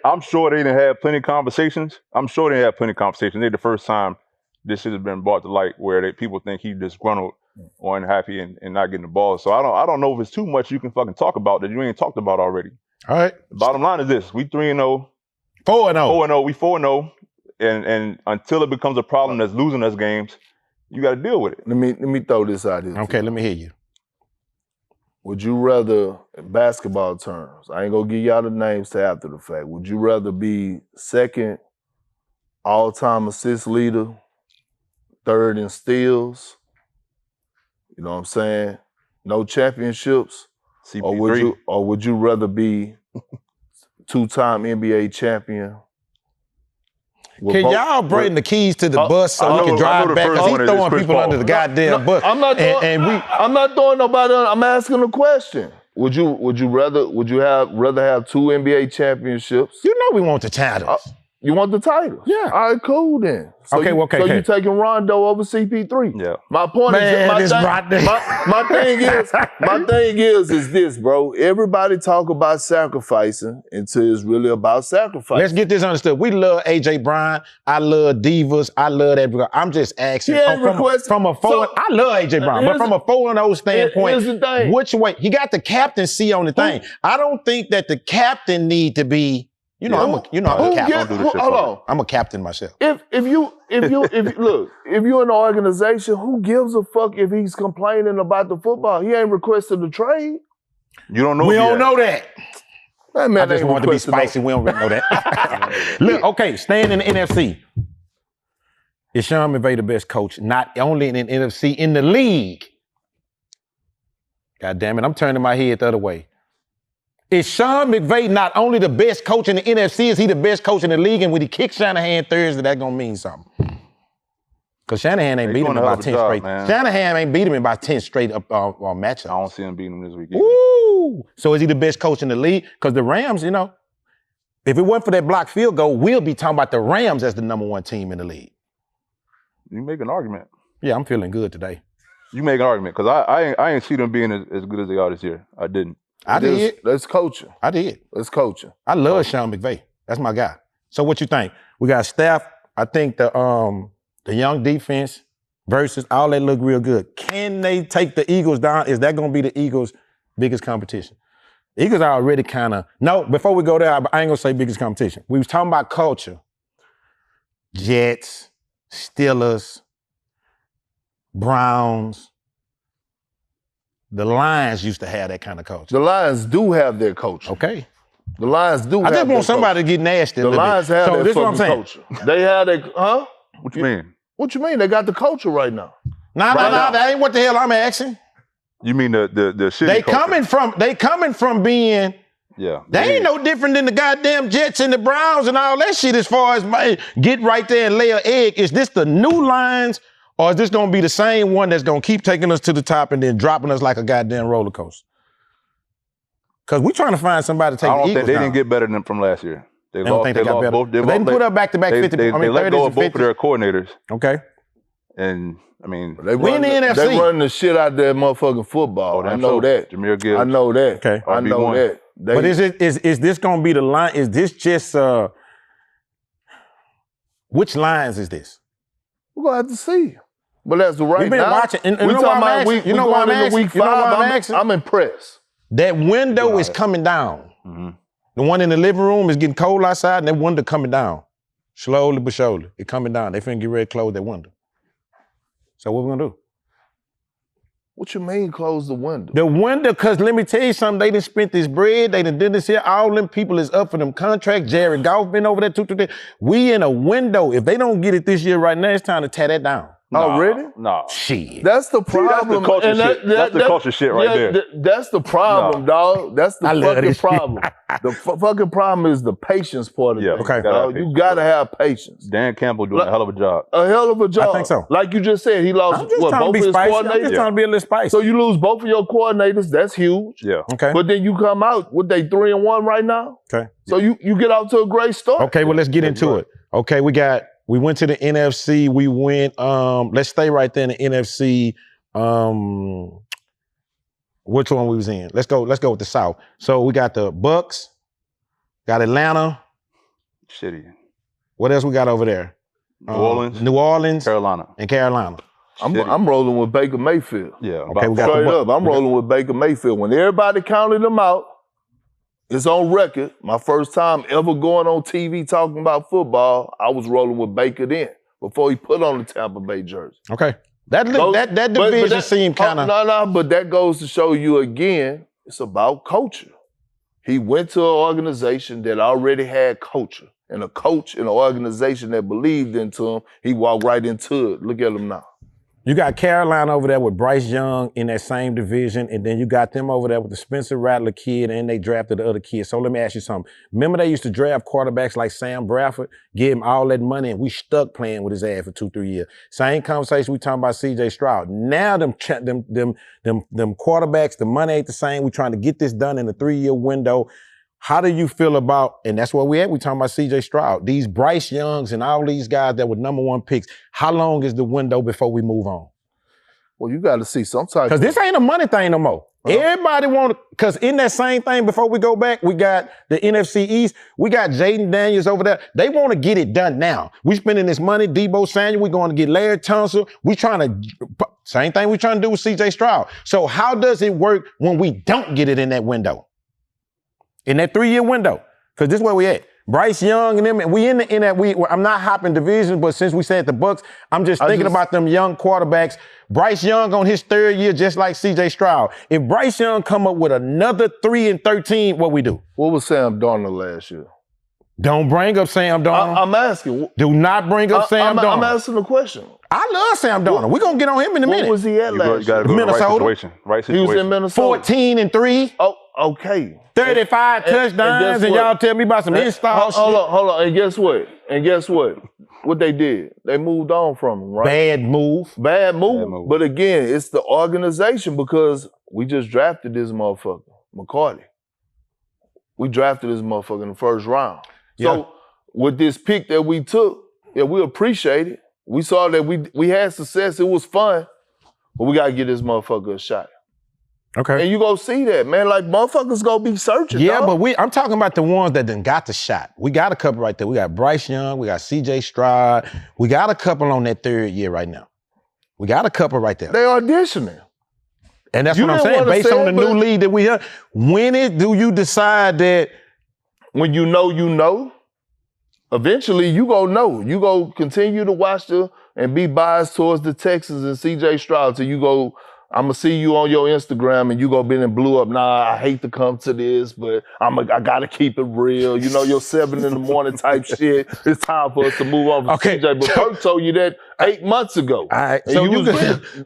I'm sure they didn't have plenty of conversations. They the first time this shit has been brought to light where people think he disgruntled or unhappy and not getting the ball. So I don't know if it's too much you can fucking talk about that you ain't talked about already. All right. The bottom line is this: we 3-0, 4-0. We 4-0, and until it becomes a problem that's losing us games, you got to deal with it. Let me throw this out here. Okay, let me hear you. Would you rather, in basketball terms, I ain't gonna give y'all the names to after the fact. Would you rather be second all-time assist leader, third in steals? You know what I'm saying? No championships. CP3. Or would you rather be 2-time NBA champion? Can y'all bring the keys to the bus so we can drive back? Because he's throwing people under the goddamn bus. I'm not throwing nobody under. I'm asking a question. Would you rather have 2 NBA championships? You know we want the titles. You want the title? Yeah. All right, cool then. So you taking Rondo over CP3? Yeah. My point my thing is this, bro. Everybody talk about sacrificing until it's really about sacrifice. Let's get this understood. We love A.J. Brown. I love Divas. I love that. I'm just asking. From a 4, I love A.J. Brown, but from a 4-0 standpoint, here's the thing. Which way? He got the captaincy on the thing. I don't think that the captain need to be You know, I'm a captain. Don't do this shit hold for on. me. I'm a captain myself. If you look, if you're in an organization, who gives a fuck if he's complaining about the football? He ain't requested a trade. You don't know. We if he don't has. know that. That man I just ain't wanted to be requested no- spicy. We don't really know that. Look, okay, staying in the NFC. Is Sean McVay the best coach? Not only in the NFC, in the league. God damn it, I'm turning my head the other way. Is Sean McVay not only the best coach in the NFC, is he the best coach in the league? And when he kicks Shanahan Thursday, that gonna mean something. Because Shanahan ain't beat him in about 10 straight. Man. Shanahan ain't beat him in about 10 straight matchups. I don't see him beating him this week. Either. Woo! So is he the best coach in the league? Because the Rams, you know, if it wasn't for that blocked field goal, we'll be talking about the Rams as the number one team in the league. You make an argument. Yeah, I'm feeling good today. You make an argument because I ain't see them being as good as they are this year. I didn't. I did. Let's coach him. I did. Let's coach him. I love Sean McVay. That's my guy. So what you think? We got staff. I think the young defense versus all that look real good. Can they take the Eagles down? Is that going to be the Eagles' biggest competition? The Eagles are already kind of, no, before we go there, I ain't going to say biggest competition. We was talking about culture. Jets, Steelers, Browns. The Lions used to have that kind of culture. The Lions do have their culture. Okay. The Lions do I have just their want somebody culture. to get nasty a The little Lions bit. have So their this is what I'm fucking saying. culture. They have their, huh? What you mean? What you mean? They got the culture right now. Nah, that ain't what the hell I'm asking. You mean the shitty They culture? coming from being, Yeah. they ain't no different than the goddamn Jets and the Browns and all that shit as far as get right there and lay an egg. Is this the new Lions or is this gonna be the same one that's gonna keep taking us to the top and then dropping us like a goddamn roller coaster? Because we trying to find somebody to take I the don't Eagles think they down. didn't get better than from last year. They don't think they got better. Both, They didn't put up back-to-back 50. They let 30s go and of both of 50s. their coordinators. Okay. And I mean, We in the NFC. They run the shit out of that motherfucking football. I know that. Jameer Gibbs. I know that. Okay. I know RB1. that. But is this gonna be the line? Is this just which lines is this? We're gonna have to see. But as of right We've been now, watching, and we you know talking why I'm about asking? week. You know we why going I'm into week asking? You know why 5. I'm asking? I'm impressed. That window is coming down. Mm-hmm. The one in the living room is getting cold outside, and that window coming down. Slowly but surely. It coming down. They finna get ready to close that window. So what we gonna do? What you mean close the window? The window, because let me tell you something, they done spent this bread, they done did this here, all them people is up for them contracts. Jared Goff been over there 2 3 days. We in a window. If they don't get it this year right now, it's time to tear that down. Already? No. Shit. That's the See, that's the problem. culture And shit. That's the culture shit right there. That's the problem, dog. That's the I love fucking this shit. problem. The fucking problem is the patience part of Yeah, it. okay. Dog. You gotta have patience. Dan Campbell doing a hell of a job. A hell of a job. I think so. Like you just said, he lost I'm just what, trying to both be of his spicy. I'm coordinators. just trying to be a little spicy. So you lose both of your coordinators. That's huge. Yeah. Okay. But then you come out, what they 3-1 right now? Okay. So you get out to a great start. Okay, well, let's get into it. Okay, we went to the NFC. We went, let's stay right there in the NFC. Which one we was in? Let's go with the South. So we got the Bucks, got Atlanta. Shitty. What else we got over there? New Orleans, Carolina, Carolina. and Carolina. I'm rolling with Baker Mayfield. Yeah. Okay, we got Straight the up, I'm rolling with Baker Mayfield. When everybody counted him out, it's on record. My first time ever going on TV talking about football, I was rolling with Baker then, before he put on the Tampa Bay jersey. Okay. That division seemed kind of... No, but that goes to show you again, it's about culture. He went to an organization that already had culture. And a coach in an organization that believed into him, he walked right into it. Look at him now. You got Carolina over there with Bryce Young in that same division, and then you got them over there with the Spencer Rattler kid, and they drafted the other kid. So let me ask you something. Remember they used to draft quarterbacks like Sam Bradford, give him all that money, and we stuck playing with his ass for 2-3 years. Same conversation we talking about C.J. Stroud. Now them quarterbacks, the money ain't the same. We trying to get this done in a 3-year window. How do you feel about, and that's where we at, we talking about C.J. Stroud, these Bryce Youngs and all these guys that were number 1 picks, how long is the window before we move on? Well, you got to see some type. Because this ain't a money thing no more. Everybody want to, because in that same thing, before we go back, we got the NFC East, we got Jaden Daniels over there. They want to get it done now. We spending this money, Debo Samuel, we going to get Larry Tunsil. We trying to, same thing we trying to do with C.J. Stroud. So how does it work when we don't get it in that window? In that 3-year window? Because this is where we at. Bryce Young and them, we in that I'm not hopping divisions, but since we said the Bucks, I'm just thinking about them young quarterbacks. Bryce Young on his 3rd year, just like CJ Stroud. If Bryce Young come up with another 3-13, what we do? What was Sam Darnold last year? Don't bring up Sam Darnold. I'm asking. Do not bring up Sam Darnold. I'm asking the question. I love Sam Darnold. We're going to get on him in a minute. Where was he at last year? Minnesota. Right situation. He was in Minnesota. 14-3. Oh, okay. 35 touchdowns, and y'all tell me about some install shit. Hold on. And guess what? What they did? They moved on from him, right? Bad move. But again, it's the organization because we just drafted this motherfucker, McCarty. We drafted this motherfucker in the 1st round. So with this pick that we took, we appreciate it. We saw that we had success. It was fun, but we gotta give this motherfucker a shot. Okay. And you go see that, man. Like motherfuckers gonna be searching. Yeah, dog. but I'm talking about the ones that done got the shot. We got a couple right there. We got Bryce Young. We got CJ Stroud. We got a couple on that 3rd year right now. We got a couple right there. They auditioning. And that's what I'm saying. Based on the new lead that we have, do you decide that when you know, eventually you go know. You go continue to watch and be biased towards the Texans and CJ Stroud till you go, I'm gonna see you on your Instagram and you gonna be in blew up. Nah, I hate to come to this, but I gotta keep it real. You know, your 7 in the morning type shit. It's time for us to move on from CJ. But Perk told you that 8 months ago. All right, so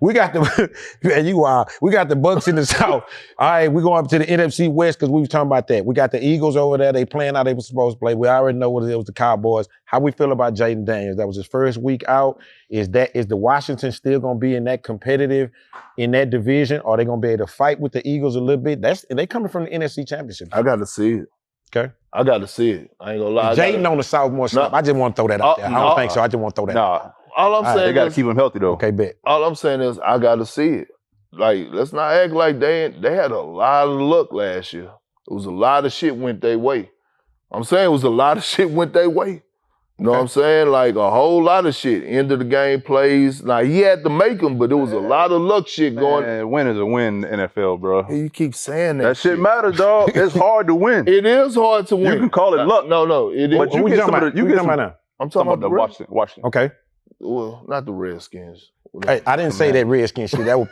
we got the Bucks in the South. All right, we going up to the NFC West because we was talking about that. We got the Eagles over there. They playing how they were supposed to play. We already know what it was, the Cowboys. How we feel about Jaden Daniels? That was his 1st week out. Is the Washington still gonna be in that competitive in that division? Or are they gonna be able to fight with the Eagles a little bit? They coming from the NFC Championship. I got to see it. Okay. I got to see it. I ain't gonna lie. Jaden on the sophomore slump. I just want to throw that out there. I don't think so. I just want to throw that out there. All I'm saying they got to keep him healthy, though. Okay, bet. All I'm saying is I got to see it. Like, let's not act like they had a lot of luck last year. It was a lot of shit went their way. I'm saying it was a lot of shit went their way. You know what I'm saying? Like a whole lot of shit. End of the game plays. Now, he had to make them, but there was a lot of luck shit going. Man, win is a win in the NFL, bro. You keep saying that. That shit matters, dog. It's hard to win. It is hard to win. You can call it luck. No, it is. But you get some of the, you get some, I'm talking about the Washington. Okay. Well, not the Redskins. Hey, I didn't say that Redskin shit. That was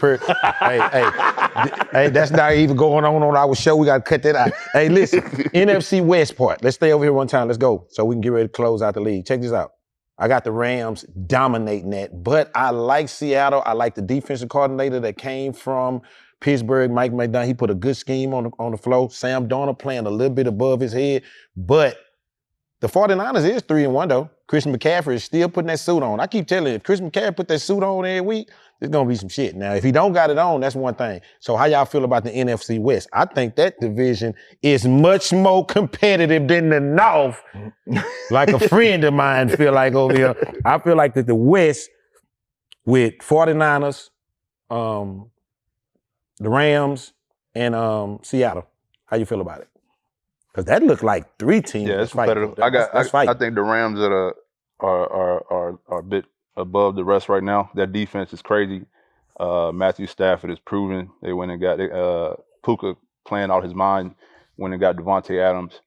hey, that's not even going on our show. We got to cut that out. Hey, listen, NFC West part. Let's stay over here one time. Let's go so we can get ready to close out the league. Check this out. I got the Rams dominating that, but I like Seattle. I like the defensive coordinator that came from Pittsburgh, Mike McDonough. He put a good scheme on the floor. Sam Darnold playing a little bit above his head, but the 49ers is 3-1 though. Christian McCaffrey is still putting that suit on. I keep telling you, if Christian McCaffrey put that suit on every week, there's gonna be some shit. Now, if he don't got it on, that's one thing. So how y'all feel about the NFC West? I think that division is much more competitive than the North. Like a friend of mine feel like over here. I feel like that the West with 49ers, the Rams, and Seattle. How you feel about it? Because that looked like 3 teams. Yeah, it's competitive. I think the Rams are a bit above the rest right now. That defense is crazy. Matthew Stafford is proven. They went and got Puka playing out his mind. Went and got Devontae Adams.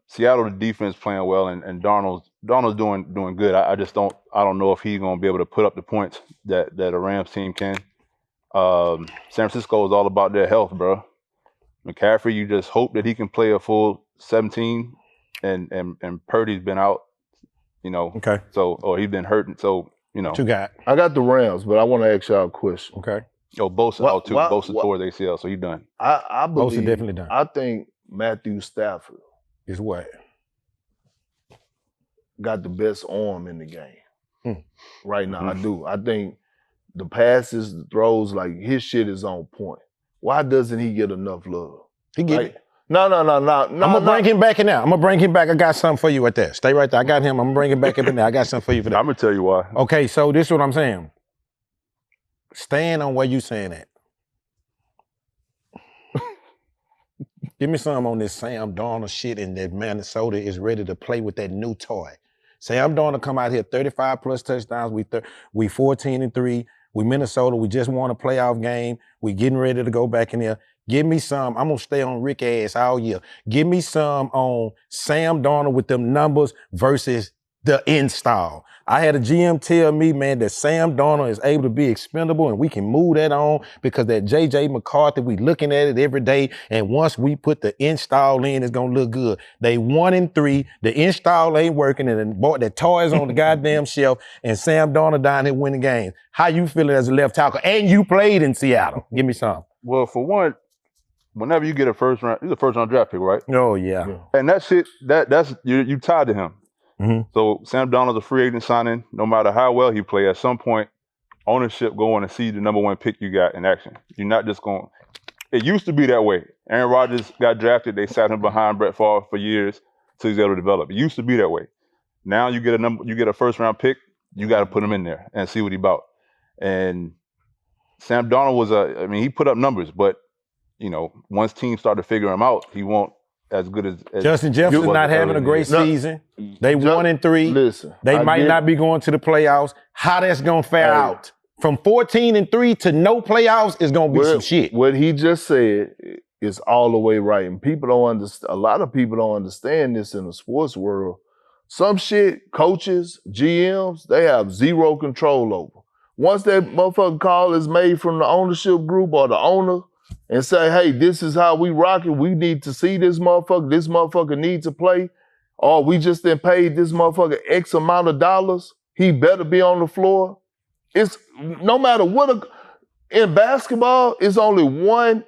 Seattle, the defense playing well, and Darnold's doing good. I don't know if he's gonna be able to put up the points that a Rams team can. San Francisco is all about their health, bro. McCaffrey, you just hope that he can play a full 17, and Purdy's been out, you know. Okay. So, or he's been hurting. So, you know. What you got? I got the Rams, but I want to ask y'all a question. Okay. Oh, Bosa out too. Bosa tore his ACL, so he's done. I believe. Bosa definitely done. I think Matthew Stafford is what? Got the best arm in the game right now. I do. I think the passes, the throws, like his shit is on point. Why doesn't he get enough love? He get it. No. I'm gonna bring him back in now. I'm gonna bring him back. I got something for you right there. Stay right there. I got him. I'm gonna bring him back up in there. I got something for you for that. I'm gonna tell you why. Okay, so this is what I'm saying. Stand on where you saying that. Give me some on this Sam Darnold shit and that Minnesota is ready to play with that new toy. Sam Darnold come out here 35 plus touchdowns. We 14-3. We Minnesota. We just won a playoff game. We getting ready to go back in there. Give me some. I'm gonna stay on Rick ass all year. Give me some on Sam Darnold with them numbers versus the install. I had a GM tell me, man, that Sam Darnold is able to be expendable and we can move that on because that J.J. McCarthy, we looking at it every day. And once we put the install in, it's going to look good. They 1-3. The install ain't working and then bought the toys on the goddamn shelf and Sam Darnold down here winning games. How you feeling as a left tackle? And you played in Seattle. Give me some. Well, for one, whenever you get a first round draft pick, right? Oh, yeah. And that shit, that's you tied to him. Mm-hmm. So Sam Darnold's a free agent signing. No matter how well he play, at some point, ownership going to see the number one pick you got in action. You're not just going. It used to be that way. Aaron Rodgers got drafted. They sat him behind Brett Favre for years till he's able to develop. It used to be that way. Now you get a first round pick. You got to put him in there and see what he about. And Sam Darnold he put up numbers, but once teams start to figure him out, he won't. As good as Justin Jefferson not having a great season. They 1-3. Listen, they might not be going to the playoffs. How that's gonna fare out? From 14-3 to no playoffs is gonna be some shit. What he just said is all the way right, and people don't understand. A lot of people don't understand this in the sports world. Some shit, coaches, GMs, they have zero control over. Once that motherfucking call is made from the ownership group or the owner, and say, hey, this is how we rock it. We need to see this motherfucker. This motherfucker needs to play. Or we just then paid this motherfucker X amount of dollars. He better be on the floor. It's no matter what. In basketball, it's only one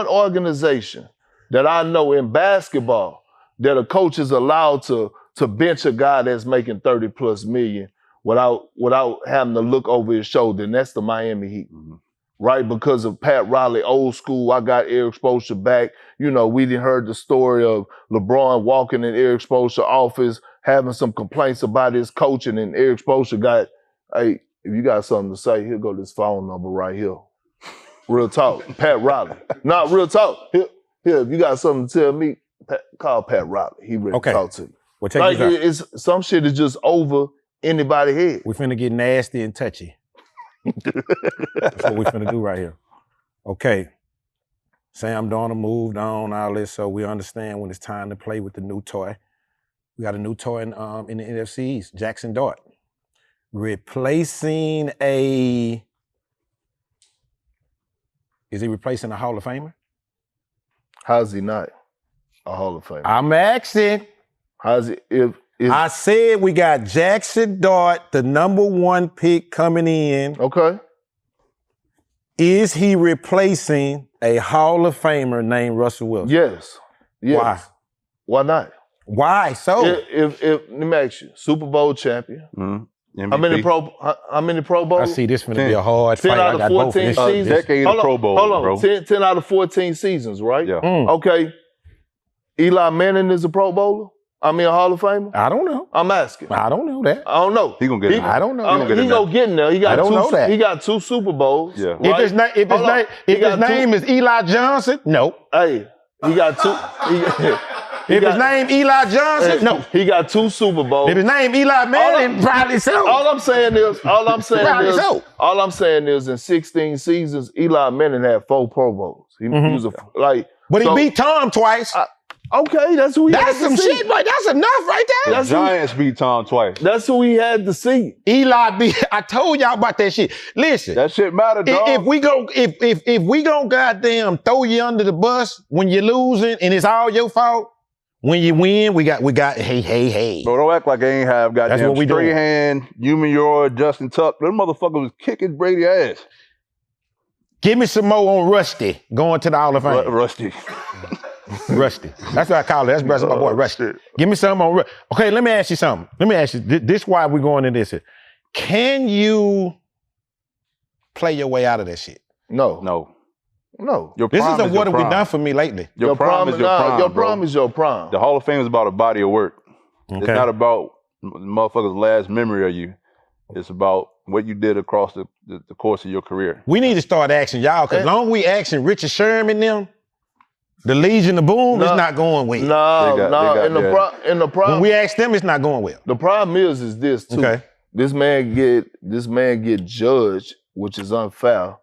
organization that I know in basketball that a coach is allowed to bench a guy that's making 30 plus million without having to look over his shoulder, and that's the Miami Heat. Mm-hmm. Right, because of Pat Riley, old school. I got Eric Spoelstra back. We didn't heard the story of LeBron walking in Eric Spoelstra's office, having some complaints about his coaching, and Eric Spoelstra got, hey, if you got something to say, here go this phone number right here. Real talk, Pat Riley. Not real talk. Here, if you got something to tell me, call Pat Riley. He ready to talk to you. Well, take this out. Some shit is just over anybody's head. We finna get nasty and touchy. That's what we're finna do right here. Okay. Sam Darnold moved on, all this, so we understand when it's time to play with the new toy. We got a new toy in the NFC East, Jackson Dart. Replacing is he replacing a Hall of Famer? How's he not a Hall of Famer? I'm asking. How's it, I said we got Jackson Dart, the number one pick coming in. Okay. Is he replacing a Hall of Famer named Russell Wilson? Yes. Why? Why not? Why so? If let me ask you, Super Bowl champion. Mm-hmm. How many Pro Bowls? I see this going to be a hard 10 fight. out of 14 seasons. Decade of Pro Bowl, hold on. bro. 10 out of 14 seasons, right? Yeah. Okay. Eli Manning is a Pro Bowler? A Hall of Famer? I don't know. I'm asking. I don't know that. I don't know. He gonna get in there. I don't know. He gonna get in there. He got I don't know that. He got 2 Super Bowls. Yeah. Right? If his name is Eli Johnson, no. Hey, he got 2. If his name Eli Johnson, no. He got 2 Super Bowls. If his name Eli Manning, probably so. All I'm saying is in 16 seasons, Eli Manning had 4 Pro Bowls. He was But he beat Tom twice. Okay, that's who he had to see. That's some shit, right? That's enough right there. The Giants beat Tom twice. That's who he had to see. Eli beat. I told y'all about that shit. Listen, that shit matter, dog. If we go goddamn throw you under the bus when you're losing and it's all your fault. When you win, we got hey. Bro, don't act like I ain't have goddamn Strahan, Umayor, Justin Tuck. Them motherfuckers was kicking Brady ass. Give me some more on Rusty going to the Hall of Fame. Rusty. Rusty. That's what I call it. That's my boy, Rusty. Shit. Give me some on Rusty. Okay, let me ask you something. This is why we're going into this. Can you play your way out of that shit? No. This is what have we done for me lately. Your prime is your prime. Your prime is your prime. The Hall of Fame is about a body of work. Okay. It's not about motherfuckers' last memory of you. It's about what you did across the course of your career. We need to start asking y'all, because long we asking Richard Sherman them, the Legion of Boom, it's not going well. In the problem, when we ask them, it's not going well. The problem is this too. Okay. This man get judged, which is unfair,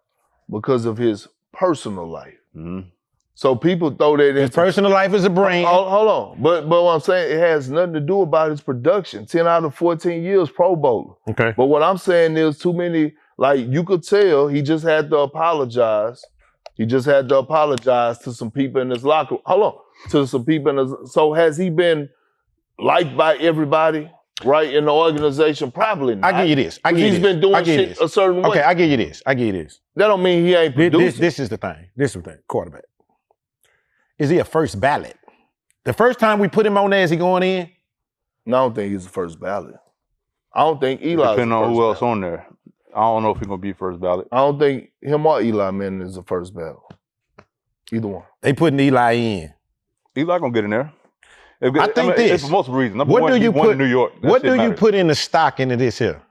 because of his personal life. Mm-hmm. So people throw that in. His personal life is a brand. Hold on. But what I'm saying, it has nothing to do about his production. 10 out of 14 years Pro Bowler. Okay. But what I'm saying is too many, like you could tell he just had to apologize. He just had to apologize to some people in his locker room. Hold on. To some people in his, so has he been liked by everybody, right, in the organization? Probably not. I give you this. He's been doing shit a certain way. Okay, I give you this. That don't mean he ain't producing. This is the thing. This is the thing. Quarterback. Is he a first ballot? The first time we put him on there, is he going in? No, I don't think he's the first ballot. I don't think Eli. Depending on who else on there, I don't know if he's gonna be first ballot. I don't think him or Eli Manning is the first ballot. Either one. They putting Eli in. Eli gonna get in there. I think this. It's for multiple reasons. Number what one, do you put in New York? What do you put in the stock into this here?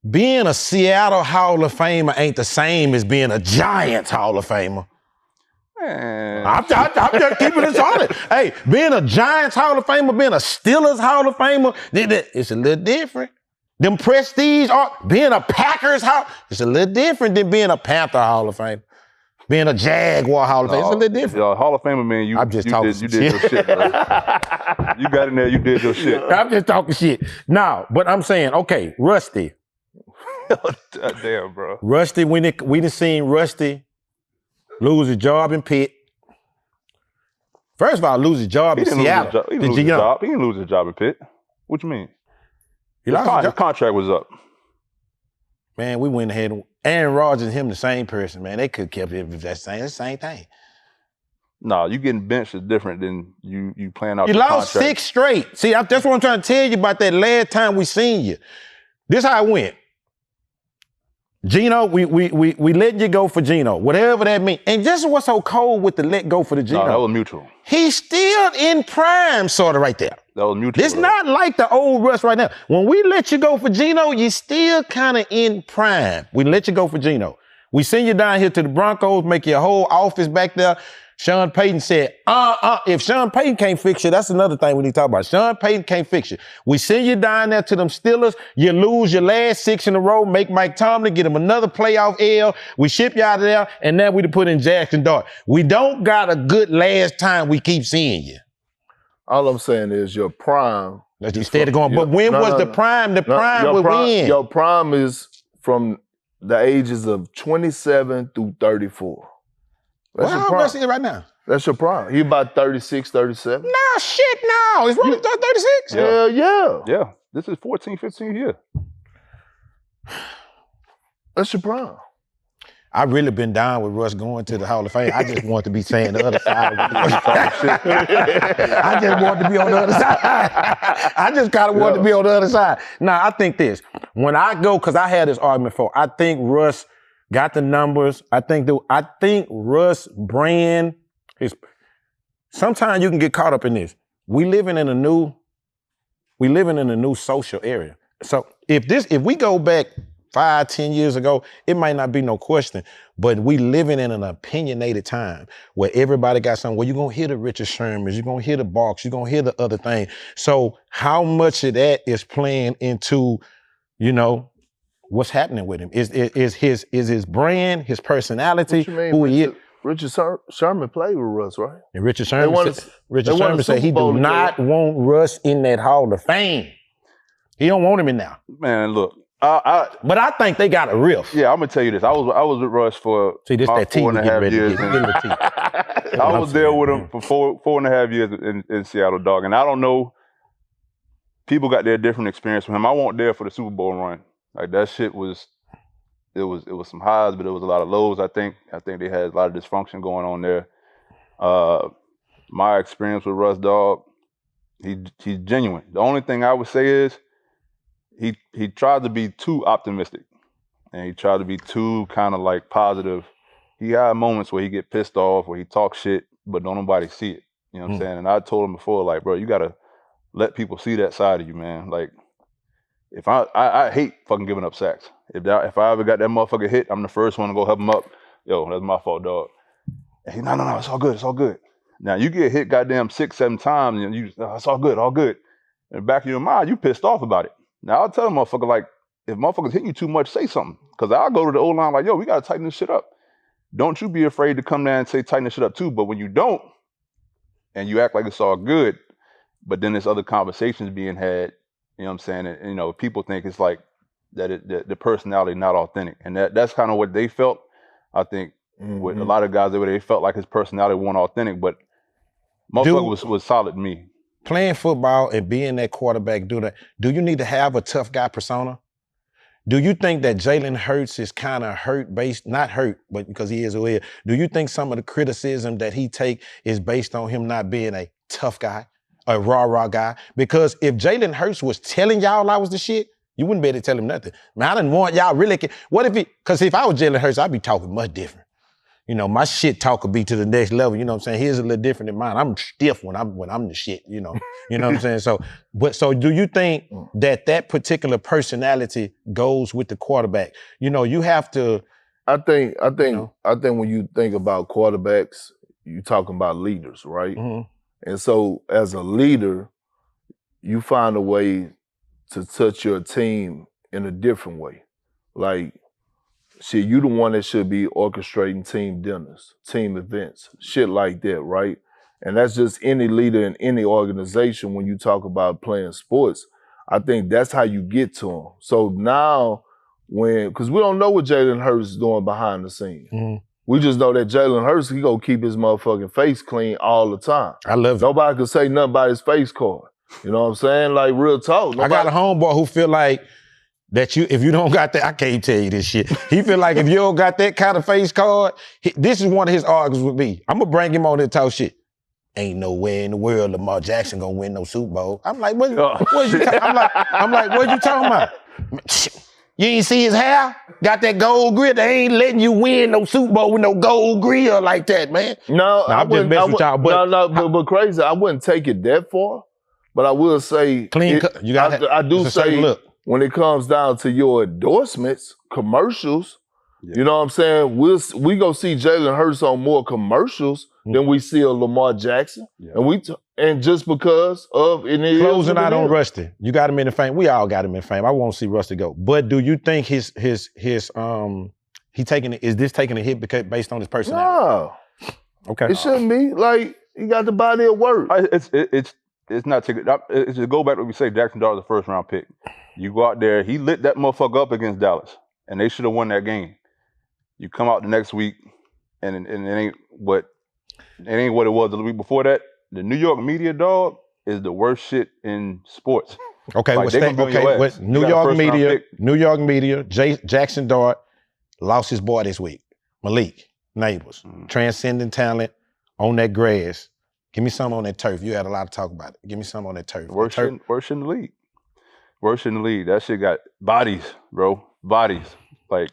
Being a Seattle Hall of Famer ain't the same as being a Giants Hall of Famer. Man. I'm just keeping it solid. Hey, being a Giants Hall of Famer, being a Steelers Hall of Famer, it's a little different. Them prestige, being a Packers Hall, it's a little different than being a Panther Hall of Famer. Being a Jaguar Hall of Fame, it's a little different. Hall of Famer, man, you did your shit, bro. You got in there, you did your shit. I'm just talking shit. No, but I'm saying, okay, Rusty. Damn, bro. Rusty, we done seen Rusty lose his job in Pitt. First of all, lose his job in Seattle. He didn't lose his job in Pitt. What you mean? His contract was up. Man, we went ahead and Aaron Rodgers and him the same person, man. They could have kept it the same thing. No, you getting benched is different than you playing out. You lost contract. 6 straight. See, that's what I'm trying to tell you about that last time we seen you. This how it went. Geno, we let you go for Geno, whatever that means. And this is what's so cold with the let go for the Geno. No, that was mutual. He's still in prime, sort of right there. That was mutual. It's not like the old Russ right now. When we let you go for Geno, you still kind of in prime. We let you go for Geno. We send you down here to the Broncos, make your whole office back there. Sean Payton said, if Sean Payton can't fix you, that's another thing we need to talk about. Sean Payton can't fix you. We send you down there to them Steelers, you lose your last 6 in a row, make Mike Tomlin, get him another playoff L, we ship you out of there, and now we put in Jackson Dart. We don't got a good last time we keep seeing you. All I'm saying is your prime. Let's instead of going, but when was the prime? The prime would win. Your prime is from the ages of 27 through 34. That's well, how old is he right now? That's your prime. He about 36, 37. Nah, shit, no. Is Ronnie 36? Yeah. This is 14, 15 years. That's your prime. I really been down with Russ going to the Hall of Fame. I just want to be saying the other side. I just want to be on the other side. I just kind of want to be on the other side. Now, I think this. When I go, because I had this argument before, I think Russ got the numbers. I think Russ' brand is. Sometimes you can get caught up in this. We living in a new social area. So if we go back 5, 10 years ago, it might not be no question, but we living in an opinionated time where everybody got something. Well, you're gonna hear the Richard Shermans, you're gonna hear the Barks, you're gonna hear the other thing. So how much of that is playing into, what's happening with him? Is his brand, his personality, who he is? Richard Sherman played with Russ, right? And Richard Sherman said he do not want Russ in that Hall of Fame. He don't want him in there. Man, look. But I think they got a riff. Yeah, I'm gonna tell you this. I was with Russ for this that 4.5 years. I was there with him for 4.5 years in Seattle, dog. And I don't know. People got their different experience with him. I wasn't there for the Super Bowl run. Like that shit was. It was some highs, but it was a lot of lows. I think they had a lot of dysfunction going on there. My experience with Russ, dog, he's genuine. The only thing I would say is he tried to be too optimistic, and he tried to be too kind of like positive. He had moments where he get pissed off, where he talks shit, but don't nobody see it. You know what I'm saying? And I told him before, like, bro, you gotta let people see that side of you, man. Like, if I hate fucking giving up sacks. If I ever got that motherfucker hit, I'm the first one to go help him up. Yo, that's my fault, dog. And he, no, it's all good, it's all good. Now you get hit goddamn 6, 7 times, and it's all good, all good. In the back of your mind, you pissed off about it. Now I'll tell a motherfucker like, if motherfuckers hit you too much, say something. Because I'll go to the O-line like, yo, we got to tighten this shit up. Don't you be afraid to come down and say tighten this shit up too. But when you don't, and you act like it's all good, but then there's other conversations being had, you know what I'm saying? And you know, people think it's like the personality not authentic. And that's kind of what they felt. I think with a lot of guys, they felt like his personality wasn't authentic, but motherfucker was solid to me. Playing football and being that quarterback, do you need to have a tough guy persona? Do you think that Jalen Hurts is kind of not hurt, but because he is who he is, do you think some of the criticism that he take is based on him not being a tough guy, a rah-rah guy? Because if Jalen Hurts was telling y'all I was the shit, you wouldn't be able to tell him nothing. Man, I didn't want y'all really, because if I was Jalen Hurts, I'd be talking much different. You know, my shit talk could be to the next level, you know what I'm saying? His a little different than mine. I'm stiff when I'm the shit, you know. You know what I'm saying? So do you think that particular personality goes with the quarterback? You know, you have to. I think when you think about quarterbacks, you're talking about leaders, right? Mm-hmm. And so as a leader, you find a way to touch your team in a different way. Like, shit, you the one that should be orchestrating team dinners, team events, shit like that, right? And that's just any leader in any organization when you talk about playing sports. I think that's how you get to them. So now because we don't know what Jalen Hurts is doing behind the scenes. Mm-hmm. We just know that Jalen Hurts, he gonna keep his motherfucking face clean all the time. I love it. Nobody can say nothing about his face card. You know what I'm saying? Like, real talk. I got a homeboy who feel like that if you don't got that, I can't tell you this shit. He feel like if you don't got that kind of face card, this is one of his arguments with me. I'm gonna bring him on and talk shit. Ain't no way in the world Lamar Jackson gonna win no Super Bowl. I'm like, what you I'm like, what you talking about? You ain't see his hair? Got that gold grill? They ain't letting you win no Super Bowl with no gold grill like that, man. No, I'm just messing with y'all. But crazy, I wouldn't take it that far. But I will say, clean cut. You got I do say, when it comes down to your endorsements, commercials, you know what I'm saying? We go see Jalen Hurts on more commercials than we see a Lamar Jackson, and just because of closing out on Rusty, you got him in the fame. We all got him in fame. I won't see Rusty go. But do you think his is this taking a hit based on his personality? No. Okay. It shouldn't be. Like, he got the body of work. It's not taking. It's just go back to what we say. Jackson Dart was the first round pick. You go out there, he lit that motherfucker up against Dallas, and they should have won that game. You come out the next week, and it ain't what it was the week before that. The New York media, dog, is the worst shit in sports. Okay, like, New York media, Jackson Dart lost his boy this week. Malik Neighbors, transcendent talent on that grass. Give me some on that turf. You had a lot to talk about it. Give me some on that turf. Worst in the league. Worst in the league. That shit got bodies, bro. Bodies. Like,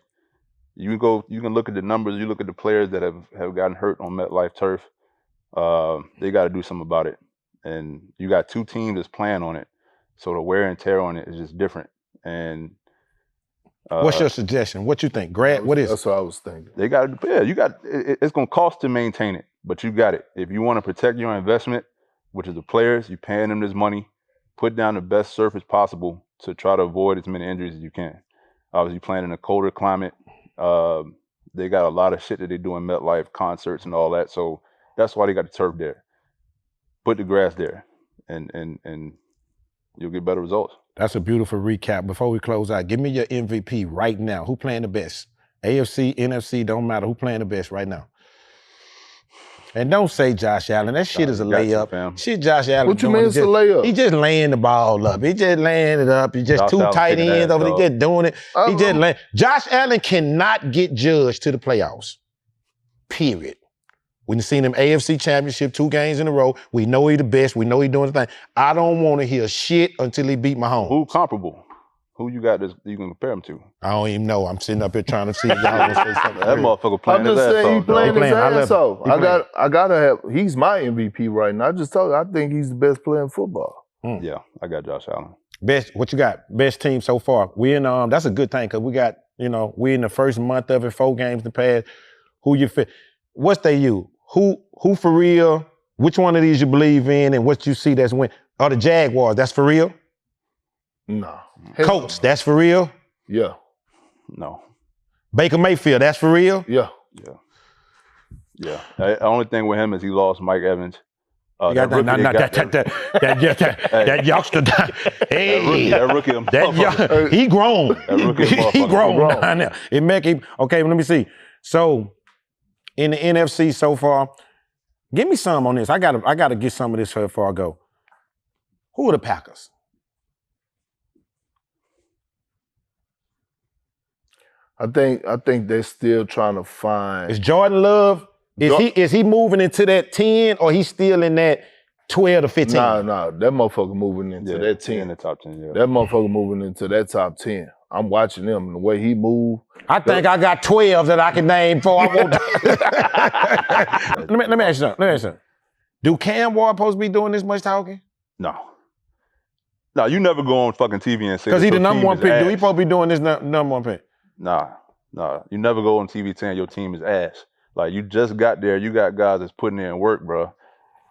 you can look at the numbers, you look at the players that have gotten hurt on MetLife turf. They got to do something about it. And you got two teams that's playing on it. So the wear and tear on it is just different. And what's your suggestion? What you think? What is That's what I was thinking. They got it's going to cost to maintain it, but you got it. If you want to protect your investment, which is the players, you're paying them this money, put down the best surface possible to try to avoid as many injuries as you can. Obviously, playing in a colder climate, they got a lot of shit that they do in MetLife, concerts and all that. So that's why they got the turf there. Put the grass there, and you'll get better results. That's a beautiful recap. Before we close out, give me your MVP right now. Who playing the best? AFC, NFC, don't matter. Who playing the best right now? And don't say Josh Allen. That shit is a layup. Shit, Josh Allen. What you mean it's a layup? He just laying the ball up. He just laying it up. He just Josh two Allen tight ends over there. He just doing it. He just laying. Josh Allen cannot get judged to the playoffs. Period. We've seen him AFC Championship 2 games in a row. We know he the best. We know he doing the thing. I don't want to hear shit until he beat Mahomes. Who comparable? Who you got that you can compare him to? I don't even know. I'm sitting up here trying to see if y'all gonna say something. That motherfucker playing his ass off. He's playing his ass off. I gotta have. He's my MVP right now. I just told you, I think he's the best player in football. Yeah, I got Josh Allen. Best. What you got? Best team so far. We in. That's a good thing because we got. We in the first month of it. 4 games to pass. Who you fit? What's they you? Who for real? Which one of these you believe in and what you see that's win? Oh, the Jaguars, that's for real? No. Colts, that's for real? Yeah. No. Baker Mayfield, that's for real? Yeah. Yeah. The only thing with him is he lost Mike Evans. You got that youngster. Hey, that rookie, he grown. He grown grown. down there. It make him, okay, let me see. So, in the NFC so far, give me some on this. I gotta get some of this before I go. Who are the Packers? I think they're still trying to find. Is Jordan Love? Is he moving into that 10 or he's still in that 12 to 15? Nah. That motherfucker moving into that 10. In the top 10, yeah. That motherfucker moving into that top 10. I'm watching him and the way he move. I think I got 12 that I can name for. I won't. Let me ask you something. Do Cam Ward supposed to be doing this much talking? No, you never go on fucking TV and say because he the your number team one is pick. ass. Do he supposed to be doing this number one pick? Nah. You never go on TV saying your team is ass. Like, you just got there. You got guys that's putting in work, bro.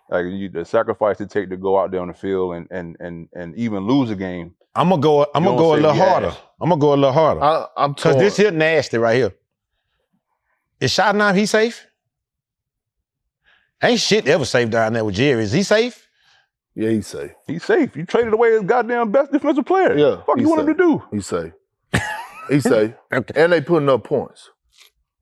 Like, the sacrifice it take to go out there on the field and even lose a game. I'm gonna go a little harder. I'm gonna go a little harder. Because this here nasty right here. Is Schottenheim, he safe? Ain't shit ever safe down there with Jerry. Is he safe? Yeah, he's safe. He's safe. You traded away his goddamn best defensive player. Yeah. What you want him to do? He's safe. He's safe. Okay. And they putting up points.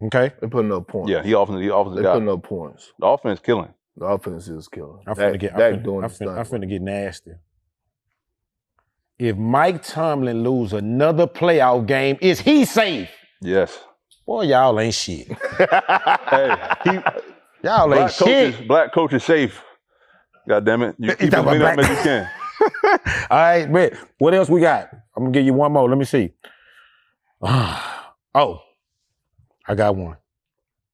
Okay. They putting up points. Yeah, he offense They guy. putting up points. The offense killing. The offense is killing. I'm finna get nasty. If Mike Tomlin lose another playoff game, is he safe? Yes. Boy, y'all ain't shit. Hey, Y'all ain't shit. Black coach is safe. God damn it. You keep as many up as you can. All right, man. What else we got? I'm gonna give you one more. Let me see. Oh, I got one.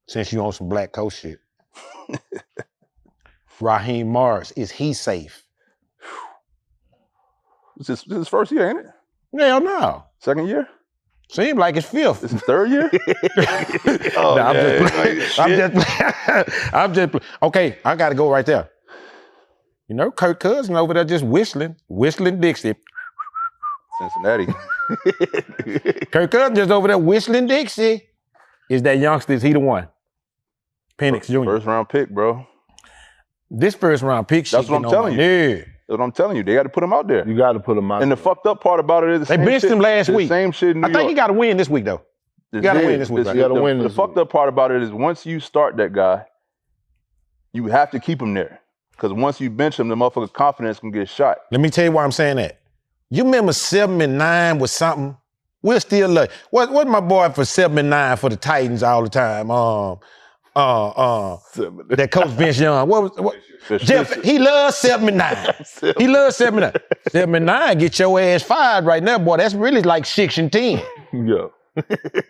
Since you on some black coach shit. Raheem Morris, is he safe? This is his first year, ain't it? Hell no. Second year? Seems like it's fifth. This is third year? I'm just okay, I gotta go right there. You know, Kirk Cousins over there just whistling Dixie. Cincinnati. Kirk Cousins just over there whistling Dixie. Is that youngster, is he the one? Penix Jr. First round pick, bro. This first round pick shit. That's what I'm telling you. Yeah. That's what I'm telling you. They got to put him out there. You got to put him out And the fucked up part about it is they benched him last week. Same shit in New I think York. he got to win this week, though. He got to win this week. The fucked up part about it is once you start that guy, you have to keep him there. Because once you bench him, the motherfucker's confidence can get shot. Let me tell you why I'm saying that. You remember 7-9 was something? We're still like, what my boy for 7-9 for the Titans all the time? That coach Vince Young. What Jeff, he loves 7-9. He loves 7-9. 7-9 get your ass fired right now, boy. That's really like 6 and 10. Yeah.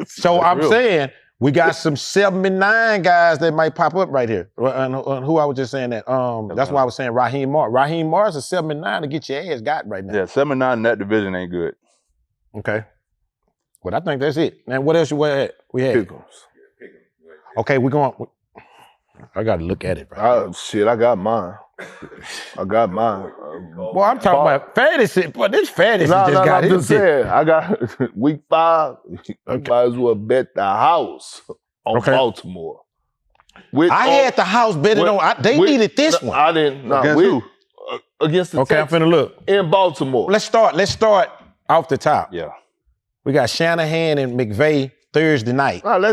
So I'm saying we got some 7-9 guys that might pop up right here. Who I was just saying that. That's why I was saying Raheem Morris. Raheem Morris is 7-9 to get your ass got right now. Yeah, 7-9 in that division ain't good. Okay. But I think that's it. And what else we had? Pick'ems. Okay, we're going. I got to look at it, right? I got mine. Well, I'm talking about fantasy, but this fantasy just got I'm just saying, I got week 5. I might as well bet the house on Baltimore. I had the house betted on. They needed this one. I didn't. Against who? Against the Texans. I'm finna look. In Baltimore. Let's start off the top. Yeah. We got Shanahan and McVay Thursday night. Hold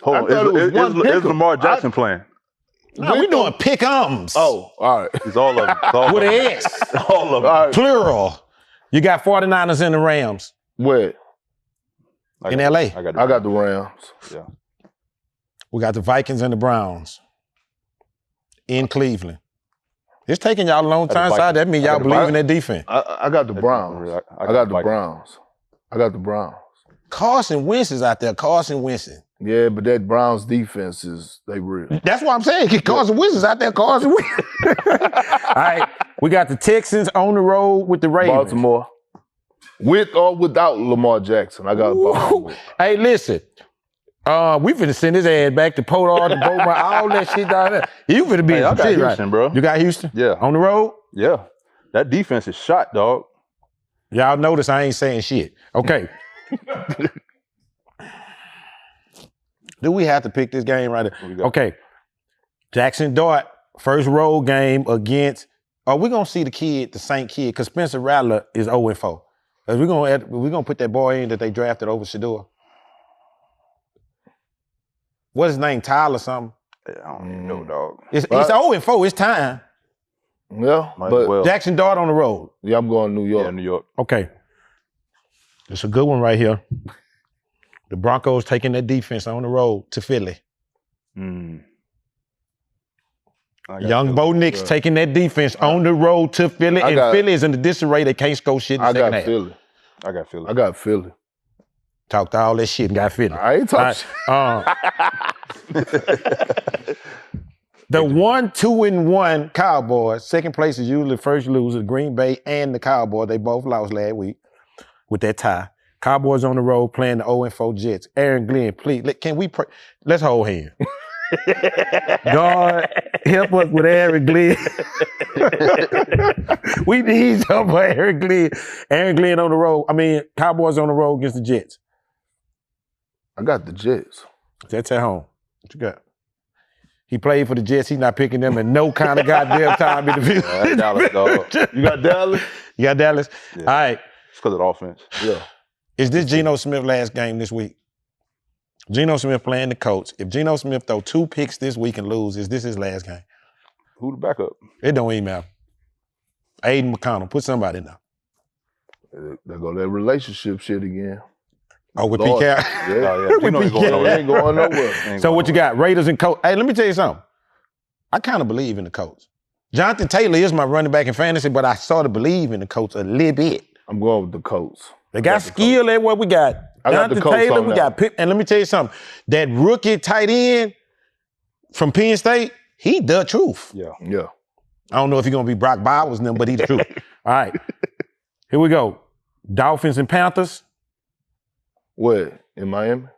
on. Is Lamar Jackson playing? No, we're doing pick-ems. Oh, all right. It's all of them. With an S. All of them. Right. Plural. You got 49ers and the Rams. Where? In L.A. I got the Rams. Yeah. We got the Vikings and the Browns in Cleveland. It's taking y'all a long time, so that means y'all believe in that defense. I got the Browns. I got the Browns. I got the Browns. Carson Wentz is out there. Carson Wentz. Yeah, but that Browns defense they real. That's what I'm saying. Carson Wentz is out there. Carson Wentz. All right, we got the Texans on the road with the Ravens. Baltimore. With or without Lamar Jackson. I got Baltimore. Hey, listen. We finna send his ass back to Podar, to Beaumont, all that shit down there. You finna be I got shit, Houston, right? bro. You got Houston? Yeah. On the road? Yeah. That defense is shot, dog. Y'all notice I ain't saying shit. Okay. Do we have to pick this game right here? Okay. Jackson Dart, first road game against. Are we gonna see the kid, the Saint kid? Because Spencer Rattler is 0-4. We're gonna put that boy in that they drafted over Shador. What's his name? Tyler something? I don't even know, dog. It's 0-4. It's time. Yeah, but Jackson Dart on the road. Yeah, I'm going New York. Yeah, New York. Okay. It's a good one right here. The Broncos taking their defense on the road to Philly. Young Bo Nix taking that defense on the road to Philly, and Philly is in the disarray. They can't score shit in the second half. I got Philly. Talked all that shit and got Philly. I ain't talking shit. The 1-2-1 Cowboys, second place is usually first loser. Green Bay and the Cowboys, they both lost last week with that tie. Cowboys on the road playing the 0-4 Jets. Aaron Glenn, please, can we pray? Let's hold hands. God, help us with Aaron Glenn. We need help for Aaron Glenn. Aaron Glenn on the road. Cowboys on the road against the Jets. I got the Jets. Jets at home. What you got? He played for the Jets. He's not picking them in no kind of goddamn time in the field. That's Dallas, dog. You got Dallas? You got Dallas? Yeah. All right. It's because of the offense. Yeah. Is this Geno Smith last game this week? Geno Smith playing the Colts. If Geno Smith throw 2 picks this week and lose, is this his last game? Who the backup? It don't even matter. Aiden McConnell, put somebody in there. There go that relationship shit again. Oh, with Pete Carroll? Yeah. Geno ain't going nowhere. So what you got? Raiders and Colts. Hey, let me tell you something. I kind of believe in the Colts. Jonathan Taylor is my running back in fantasy, but I sort of believe in the Colts a little bit. I'm going with the Colts. They got skill at what we got. Jonathan Taylor, we got Pitt. And let me tell you something. That rookie tight end from Penn State, he the truth. Yeah. I don't know if he's going to be Brock Bowers and them, but he's the truth. All right. Here we go. Dolphins and Panthers. Where? In Miami?